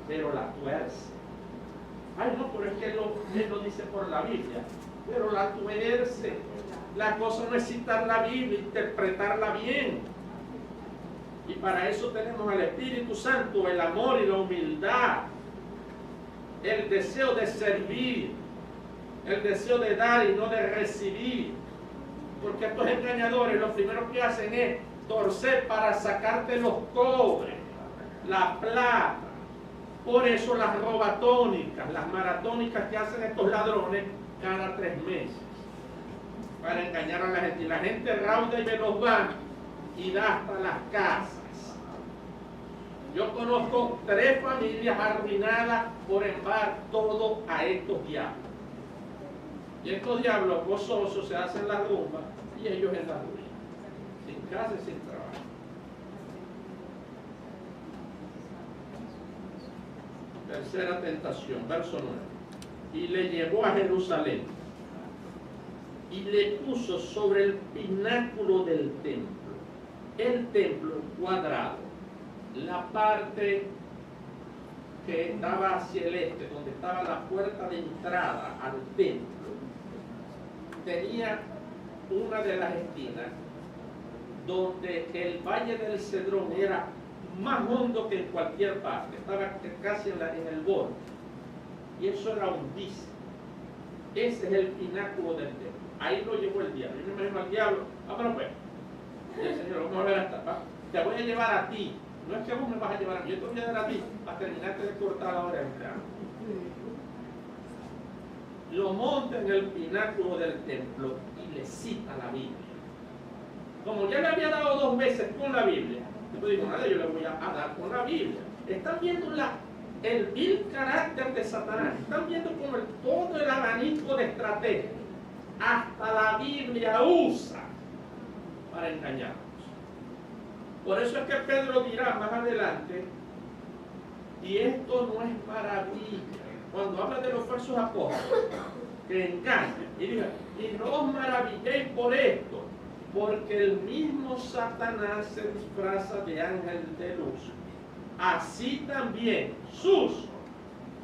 pero la tuerce. Ay, no, pero es que él lo dice por la Biblia, pero la tuerce. La cosa no es citar la Biblia, interpretarla bien. Y para eso tenemos al Espíritu Santo, el amor y la humildad, el deseo de servir, el deseo de dar y no de recibir. Porque estos engañadores lo primero que hacen es torcer para sacarte los cobres, la plata. Por eso las robatónicas, las maratónicas que hacen estos ladrones cada 3 meses, para engañar a la gente. Y la gente rauda y me los va y da hasta las casas. Yo conozco 3 familias arruinadas por enviar todo a estos diablos. Y estos diablos gozosos se hacen la rumba y ellos en la ruina, sin casa y sin trabajo. Tercera tentación, verso 9. Y le llevó a Jerusalén y le puso sobre el pináculo del templo. El templo cuadrado, la parte que daba hacia el este, donde estaba la puerta de entrada al templo, tenía una de las esquinas donde el valle del Cedrón era más hondo que en cualquier parte, estaba casi en el borde, y eso era hundísimo. Ese es el pináculo del templo. Ahí lo llevó el diablo. Yo me imagino al diablo: pero pues, el Señor, vamos a ver hasta, ¿va? Te voy a llevar a ti. No es que vos me vas a llevar a mí, yo te voy a dar a ti para terminarte de cortar la oreja. Lo monta en el pináculo del templo y le cita la Biblia. Como ya le había dado 2 veces con la Biblia, yo digo: nada, yo le voy a dar con la Biblia. Están viendo el vil carácter de Satanás. Están viendo como todo el abanico de estrategias, hasta la Biblia usa para engañarnos. Por eso es que Pedro dirá más adelante Y esto no es maravilla. Cuando habla de los falsos apóstoles, que engañan, y diga, y no os maravilléis por esto, porque el mismo Satanás se disfraza de ángel de luz. Así también sus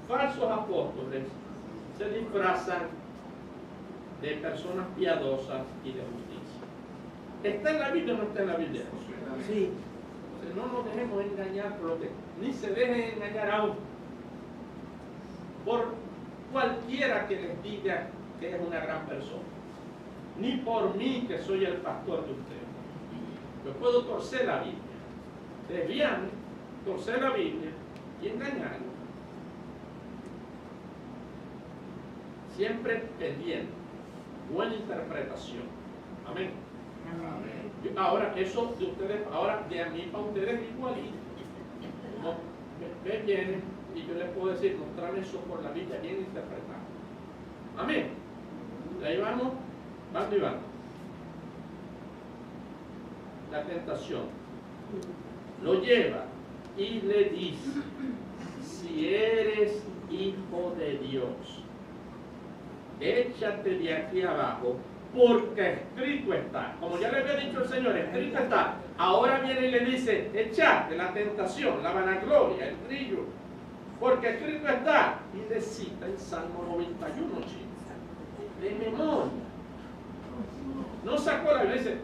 falsos apóstoles se disfrazan de personas piadosas y de justicia. ¿Está en la Biblia o no está en la Biblia? Sí. Entonces, no nos dejemos engañar por lo que, ni se dejen engañar aún por cualquiera que les diga que es una gran persona, ni por mí que soy el pastor de ustedes. Yo puedo torcer la Biblia, desviarme, torcer la Biblia y engañarlo. Siempre pendiente, buena interpretación. Amén. Ahora, eso de ustedes, ahora de a mí para ustedes igualito. No, me viene y yo les puedo decir, mostrarme eso por la Biblia bien interpretada. Amén. Y ahí vamos, vamos y vamos. La tentación lo lleva y le dice, si eres hijo de Dios, échate de aquí abajo, porque escrito está. Como ya le había dicho el Señor, escrito está. Ahora viene y le dice, echate la tentación, la vanagloria, el brillo, porque escrito está. Y le cita el Salmo 91, chicos, de memoria. No sacó la Biblia, dice,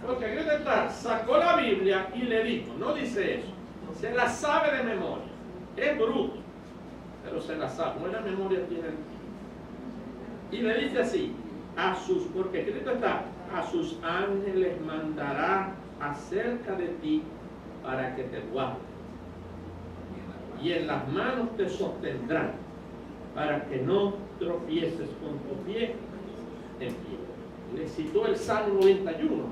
porque escrito está, sacó la Biblia y le dijo, no dice eso, se la sabe de memoria. Es bruto, pero se la sabe. Buena memoria tiene. Y le dice así, porque escrito está, a sus ángeles mandará acerca de ti para que te guarden. Y en las manos te sostendrán para que no tropieces con tu pie en pie. Le citó el Salmo 91.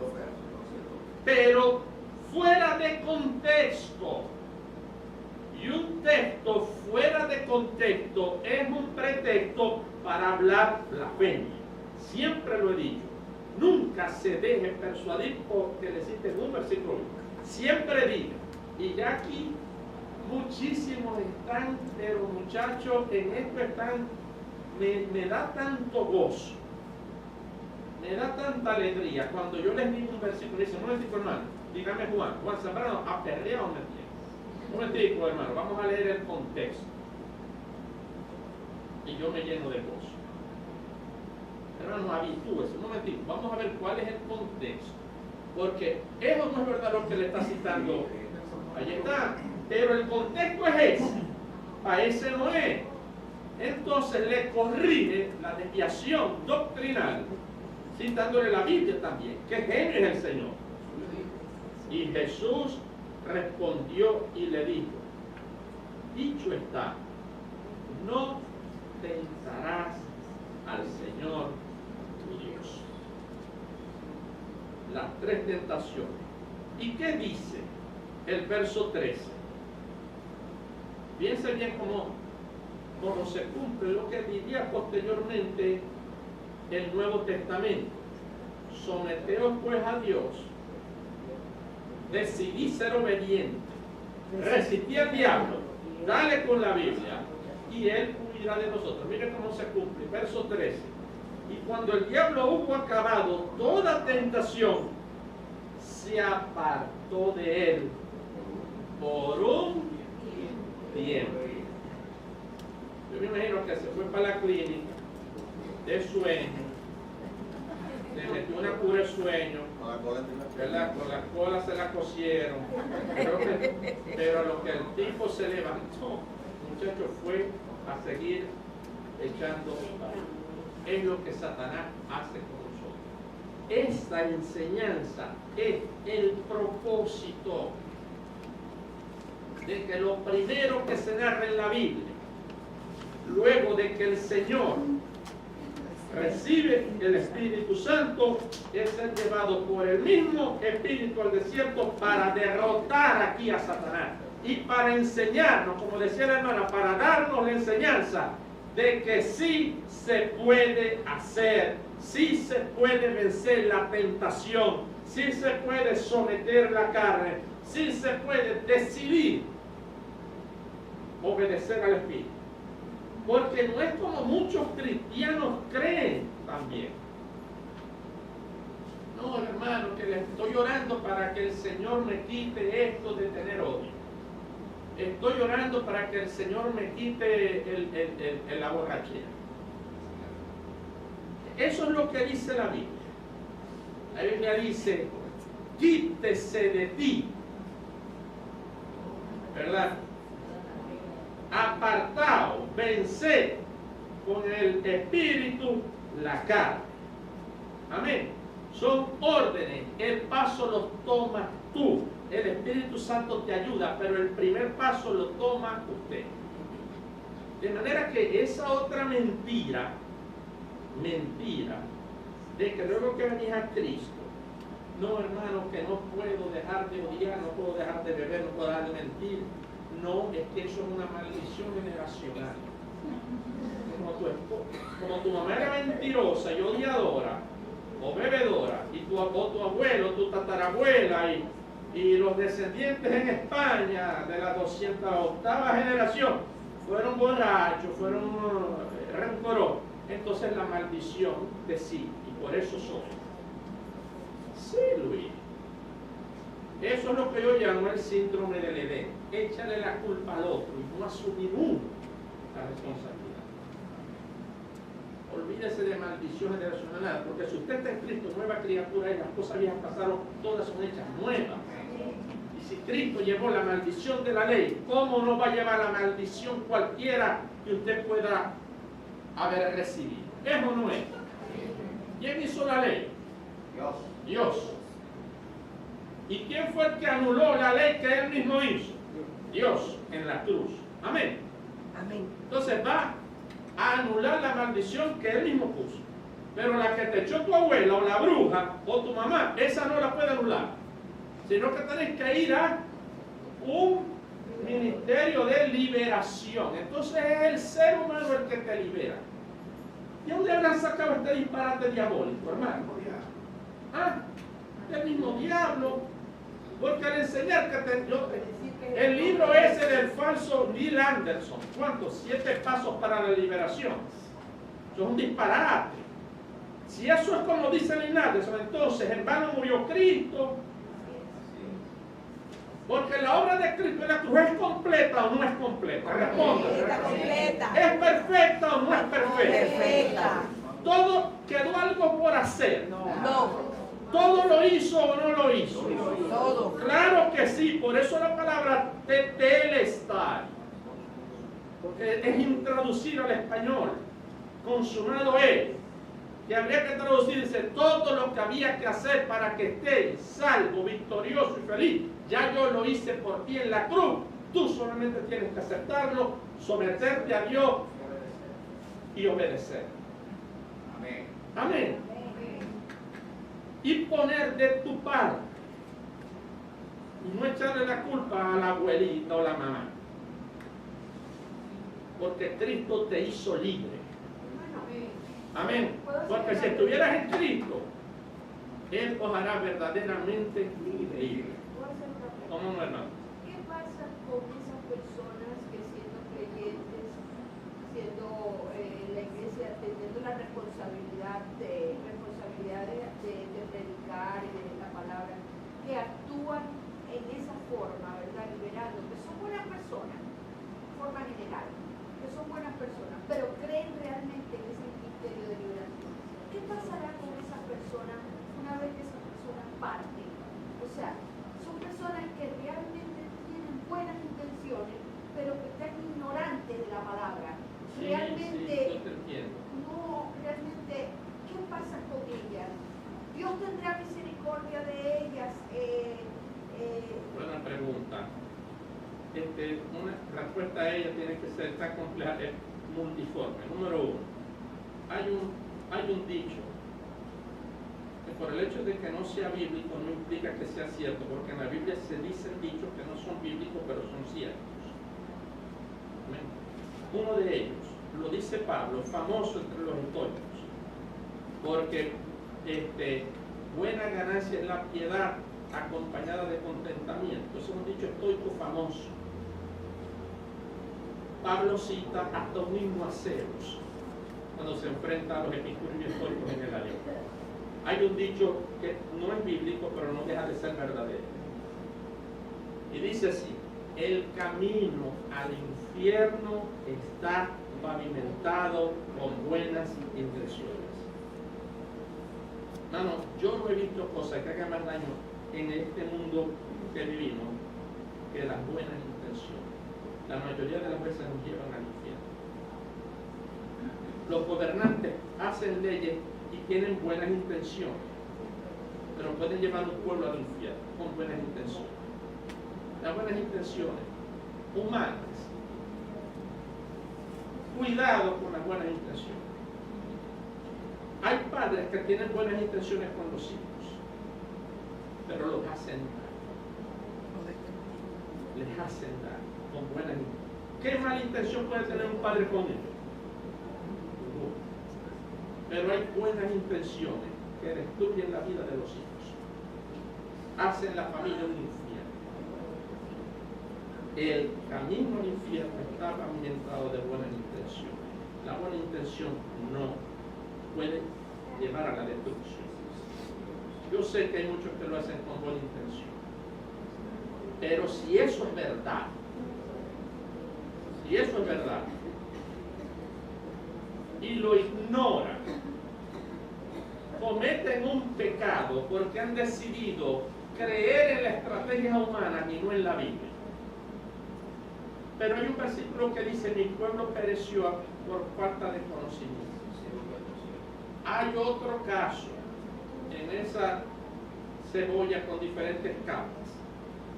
Pero fuera de contexto. Y un texto fuera de contexto es un pretexto para hablar blasfemia. Siempre lo he dicho. Nunca se deje persuadir porque le citen un versículo. Siempre diga. Y ya aquí muchísimos están, pero muchachos, en esto están, me da tanto gozo, me da tanta alegría. Cuando yo les digo un versículo, dicen, un momentico hermano, dígame Juan Zambrano, ¿aperrea o me tiene? Un momentico hermano, vamos a leer el contexto. Y yo me lleno de gozo. Hermano, habitúese, un momentito, vamos a ver cuál es el contexto. Porque eso no es verdad lo que le está citando. Ahí está. Pero el contexto es ese. A ese no es. Entonces le corrige la desviación doctrinal, citándole la Biblia también. ¿Qué genio es el Señor? Y Jesús respondió y le dijo, dicho está, no tentarás al Señor tu Dios. Las tres tentaciones. ¿Y qué dice el verso 13? Piense bien cómo se cumple lo que diría posteriormente el Nuevo Testamento. Someteos pues a Dios, decidí ser obediente, resistí al diablo, dale con la Biblia y él huirá de nosotros. Mire cómo se cumple, verso 13. Y cuando el diablo hubo acabado toda tentación, se apartó de él por un tiempo. Yo me imagino que se fue para la clínica de sueño, le metió una cura de sueño, ¿verdad? Con la cola se la cosieron, pero a lo que el tipo se levantó, el muchacho fue a seguir echando palos. Es lo que Satanás hace con nosotros. Esta enseñanza es el propósito de que lo primero que se narra en la Biblia, luego de que el Señor recibe el Espíritu Santo, es ser llevado por el mismo Espíritu al desierto para derrotar aquí a Satanás y para enseñarnos, como decía la hermana, para darnos la enseñanza de que sí se puede hacer, sí se puede vencer la tentación, sí se puede someter la carne, sí se puede decidir obedecer al Espíritu. Porque no es como muchos cristianos creen también. No, hermano, que le estoy orando para que el Señor me quite esto de tener odio. Estoy orando para que el Señor me quite la borrachera. Eso es lo que dice la Biblia. La Biblia dice, quítese de ti, ¿verdad? Apartado, vencer con el Espíritu la carne. Amén. Son órdenes, el paso lo tomas tú. El Espíritu Santo te ayuda, pero el primer paso lo toma usted. De manera que esa otra mentira, de que luego que venís a Cristo, no, hermano, que no puedo dejar de odiar, no puedo dejar de beber, no puedo dejar de mentir. No, es que eso es una maldición generacional. Como tu mamá era mentirosa y odiadora, o bebedora, y tu abuelo, tu tatarabuela, y los descendientes en España de la 208ª generación fueron borrachos, fueron rencorosos, entonces la maldición te sigue, y por eso somos. Sí, Luis. Eso es lo que yo llamo el síndrome del Edén. Échale la culpa al otro y no asumir uno la responsabilidad. Olvídese de maldición generacional, porque si usted está en Cristo, nueva criatura, y las cosas viejas pasaron, todas son hechas nuevas. Y si Cristo llevó la maldición de la ley, ¿cómo no va a llevar la maldición cualquiera que usted pueda haber recibido? ¿Es o no es? ¿Quién hizo la ley? Dios. ¿Y quién fue el que anuló la ley que él mismo hizo? Dios, en la cruz. Amén. Amén. Entonces va a anular la maldición que él mismo puso. Pero la que te echó tu abuela, o la bruja, o tu mamá, esa no la puede anular. Sino que tenés que ir a un ministerio de liberación. Entonces es el ser humano el que te libera. ¿Y dónde habrán sacado este disparate diabólico, hermano? El mismo diablo. Porque al enseñar el libro ese del falso Neil Anderson, ¿cuántos? 7 pasos para la liberación. Eso es un disparate. Si eso es como dice Neil Anderson, entonces en vano murió Cristo. Porque la obra de Cristo en la cruz es completa o no es completa. Responda. ¿Es perfecta o no es perfecta? Perfecta. Todo quedó algo por hacer. No. ¿Todo lo hizo o no lo hizo? Todo. Claro que sí, por eso la palabra tetelestai, porque es intraducir al español, consumado es, que habría que traducir, dice, todo lo que había que hacer para que estés salvo, victorioso y feliz, ya yo lo hice por ti en la cruz, tú solamente tienes que aceptarlo, someterte a Dios y obedecer. Amén. Amén. Y poner de tu parte. Y no echarle la culpa a la abuelita o la mamá. Porque Cristo te hizo libre. Amén. Porque si estuvieras en Cristo, Él os hará verdaderamente libre. ¿Cómo no, hermano? ¿Qué pasa con esas personas que siendo creyentes, siendo la iglesia, teniendo la responsabilidad de predicar y de la palabra, que actúan en esa forma, ¿verdad? Liberando, que son buenas personas, de forma general, que son buenas personas, pero creen realmente en ese ministerio de liberación. ¿Qué pasará con esas personas una vez que esas personas parten? O sea, son personas que realmente tienen buenas intenciones, pero que están ignorantes de la palabra. Realmente, yo te entiendo. no, realmente, ¿qué pasa con ellas? Dios tendrá misericordia de ellas. Buena pregunta. Una respuesta a ella tiene que ser tan compleja, es multiforme. Número 1, hay un dicho que por el hecho de que no sea bíblico no implica que sea cierto, porque en la Biblia se dicen dichos que no son bíblicos pero son ciertos. ¿Amén? Uno de ellos, lo dice Pablo, famoso entre los estoicos, porque buena ganancia es la piedad acompañada de contentamiento. Eso es un dicho estoico famoso. Pablo cita hasta un himno a Zeus cuando se enfrenta a los epicúreos y estoicos en el Ariel. Hay un dicho que no es bíblico, pero no deja de ser verdadero. Y dice así: el camino al infierno está pavimentado con buenas intenciones. Hermano, yo no he visto cosas que hagan más daño en este mundo que vivimos que las buenas intenciones. La mayoría de las veces nos llevan al infierno. Los gobernantes hacen leyes y tienen buenas intenciones, pero pueden llevar un pueblo al infierno con buenas intenciones. Las buenas intenciones humanas. Cuidado con las buenas intenciones. Hay padres que tienen buenas intenciones con los hijos, pero los hacen daño. Les hacen daño con buenas intenciones. ¿Qué mala intención puede tener un padre con ellos? Pero hay buenas intenciones que destruyen la vida de los hijos. Hacen la familia un infierno. El camino al infierno está pavimentado de buenas intenciones. La buena intención no puede llevar a la destrucción. Yo sé que hay muchos que lo hacen con buena intención. Pero si eso es verdad, y lo ignoran, cometen un pecado porque han decidido creer en la estrategia humana y no en la Biblia. Pero hay un versículo que dice: mi pueblo pereció por falta de conocimiento. Hay otro caso en esa cebolla con diferentes capas,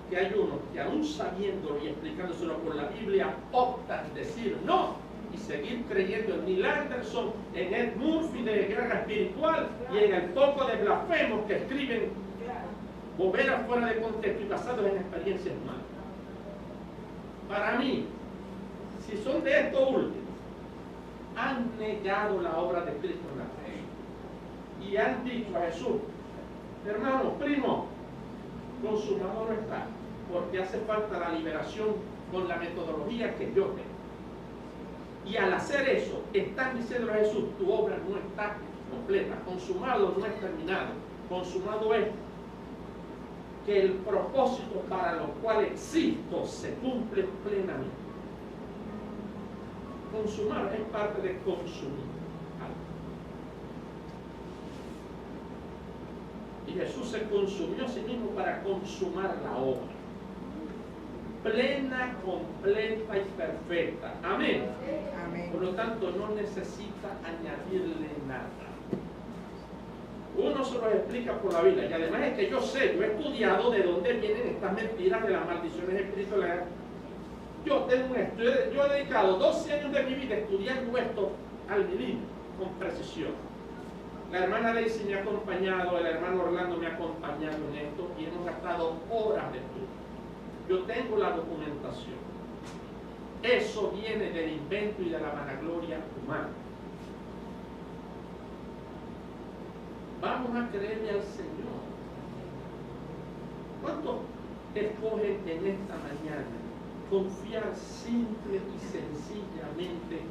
que hay unos que aún sabiéndolo y explicándoselo por la Biblia optan decir no y seguir creyendo en Neil Anderson, en Ed Murphy de Guerra Espiritual y en el poco de blasfemos que escriben boberas fuera de contexto y basados en experiencias humanas. Para mí, si son de estos últimos, han negado la obra de Cristo en la fe y han dicho a Jesús: hermano, primo, consumado no está, porque hace falta la liberación con la metodología que yo tengo. Y al hacer eso, están diciendo a Jesús: tu obra no está completa, consumado no es terminado. Consumado es que el propósito para lo cual existo se cumple plenamente. Consumar es parte de consumir algo. Y Jesús se consumió a sí mismo para consumar la obra. Plena, completa y perfecta. Amén. Amén. Por lo tanto, no necesita añadirle nada. Uno se lo explica por la Biblia. Y además es que yo sé, yo he estudiado de dónde vienen estas mentiras de las maldiciones espirituales. Yo he dedicado 12 años de mi vida estudiando esto al milímetro, con precisión. La hermana Daisy me ha acompañado, el hermano Orlando me ha acompañado en esto y hemos gastado horas de estudio. Yo tengo la documentación. Eso viene del invento y de la vanagloria humana. Vamos a creerle al Señor. ¿Cuántos escogen en esta mañana confiar simple y sencillamente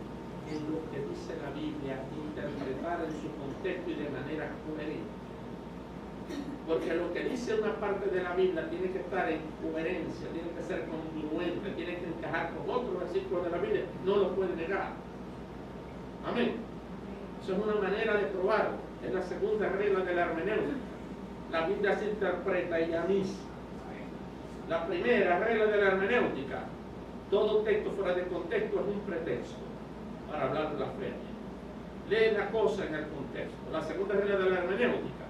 en lo que dice la Biblia, interpretar en su contexto y de manera coherente? Porque lo que dice una parte de la Biblia tiene que estar en coherencia, tiene que ser congruente, tiene que encajar con otro versículo de la Biblia, no lo puede negar. Amén. Eso es una manera de probarlo. Es la segunda regla de la hermenéutica. La Biblia se interpreta ella misma. La primera regla de la hermenéutica: todo texto fuera de contexto es un pretexto para hablar de la fe. Lee la cosa en el contexto. La segunda regla de la hermenéutica: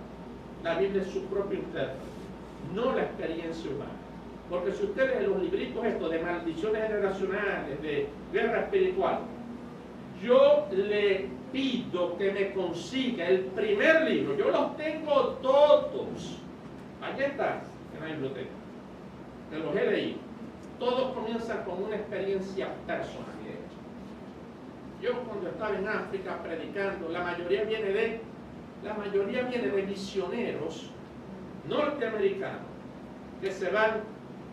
la Biblia es su propio intérprete, no la experiencia humana. Porque si ustedes en los libritos estos de maldiciones generacionales, de guerra espiritual, yo le pido que me consiga el primer libro, yo los tengo todos, allí están en la biblioteca, que los he leído. Todos comienzan con una experiencia personal. Yo cuando estaba en África predicando, la mayoría viene de misioneros norteamericanos que se van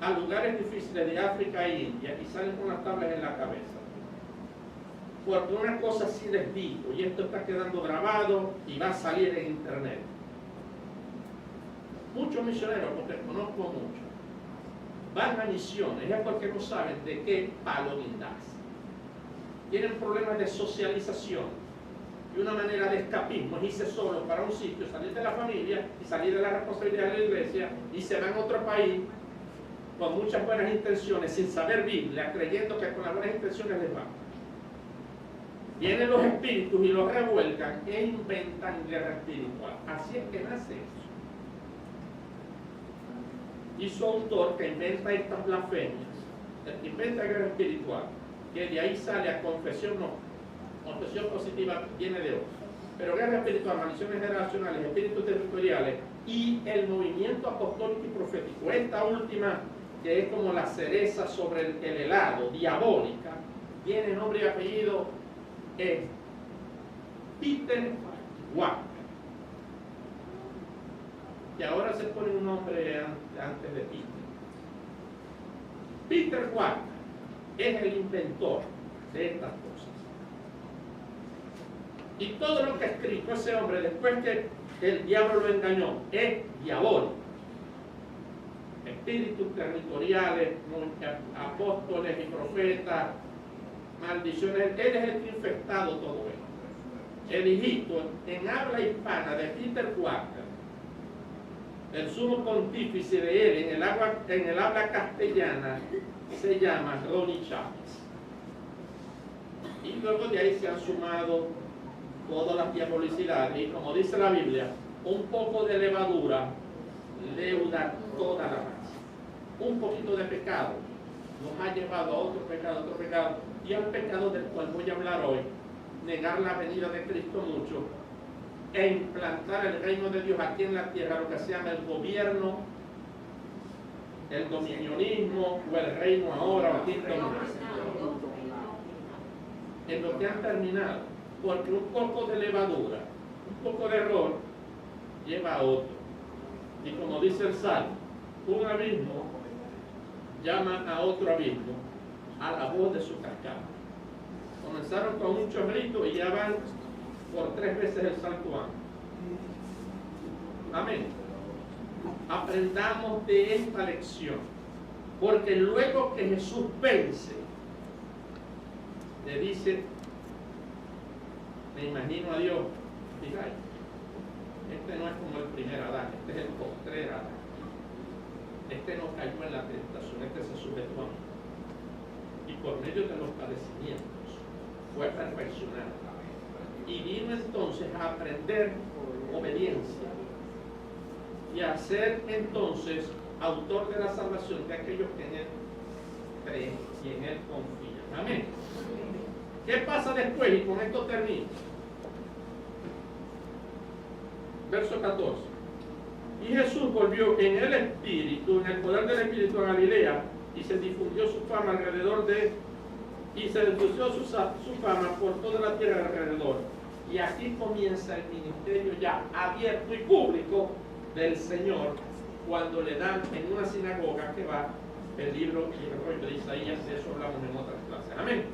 a lugares difíciles de África e India y salen con las tablas en la cabeza. Porque una cosa sí les digo, y esto está quedando grabado y va a salir en internet. Muchos misioneros, porque conozco muchos, van a misiones, es porque no saben de qué palo guindarse. Tienen problemas de socialización y una manera de escapismo es irse solo para un sitio, salir de la familia y salir de la responsabilidad de la iglesia y se van a otro país con muchas buenas intenciones, sin saber Biblia, creyendo que con las buenas intenciones les va. Vienen los espíritus y los revuelcan e inventan guerra espiritual. Así es que nace eso. Y su autor que inventa estas blasfemias, el que inventa guerra espiritual, que de ahí sale a confesión, no, confesión positiva viene de otro, pero guerra espiritual, maldiciones generacionales, espíritus territoriales y el movimiento apostólico y profético, esta última que es como la cereza sobre el helado, diabólica, tiene nombre y apellido, es Peter Walker, y ahora se pone un nombre antes de Peter. Peter Walker es el inventor de estas cosas. Y todo lo que ha escrito ese hombre después que el diablo lo engañó es diabólico. Espíritus territoriales, apóstoles y profetas, maldiciones. Él es el que ha infectado todo esto. El hijito en habla hispana de Peter Walker, el sumo pontífice de él en el habla castellana, se llama Ronnie Chávez. Y luego de ahí se han sumado todas las diabolicidades. Y como dice la Biblia, un poco de levadura leuda toda la masa. Un poquito de pecado nos ha llevado a otro pecado, y al pecado del cual voy a hablar hoy, negar la venida de Cristo mucho, e implantar el reino de Dios aquí en la tierra, lo que se llama el gobierno, el dominionismo o el reino ahora, o quinto en lo que han terminado, porque un poco de levadura, un poco de error, lleva a otro. Y como dice el Salmo, un abismo llama a otro abismo a la voz de su cascada. Comenzaron con un chorrito y ya van por 3 veces el santuario. Amén. Aprendamos de esta lección, porque luego que Jesús vence, le dice, me imagino a Dios, fíjate, este no es como el primer Adán, este es el postrer Adán. Este no cayó en la tentación, este se sujetó a mí. Y por medio de los padecimientos fue perfeccionado. Y vino entonces a aprender obediencia y a ser entonces autor de la salvación de aquellos que en él creen y en él confían. Amén. ¿Qué pasa después? Y con esto termino. Verso 14. Y Jesús volvió en el Espíritu, en el poder del Espíritu a Galilea, y se difundió su fama alrededor y se difundió su fama por toda la tierra alrededor. Y aquí comienza el ministerio ya abierto y público del Señor, cuando le dan en una sinagoga que va el libro y el rollo de Isaías. De eso hablamos en otras clases. Amén.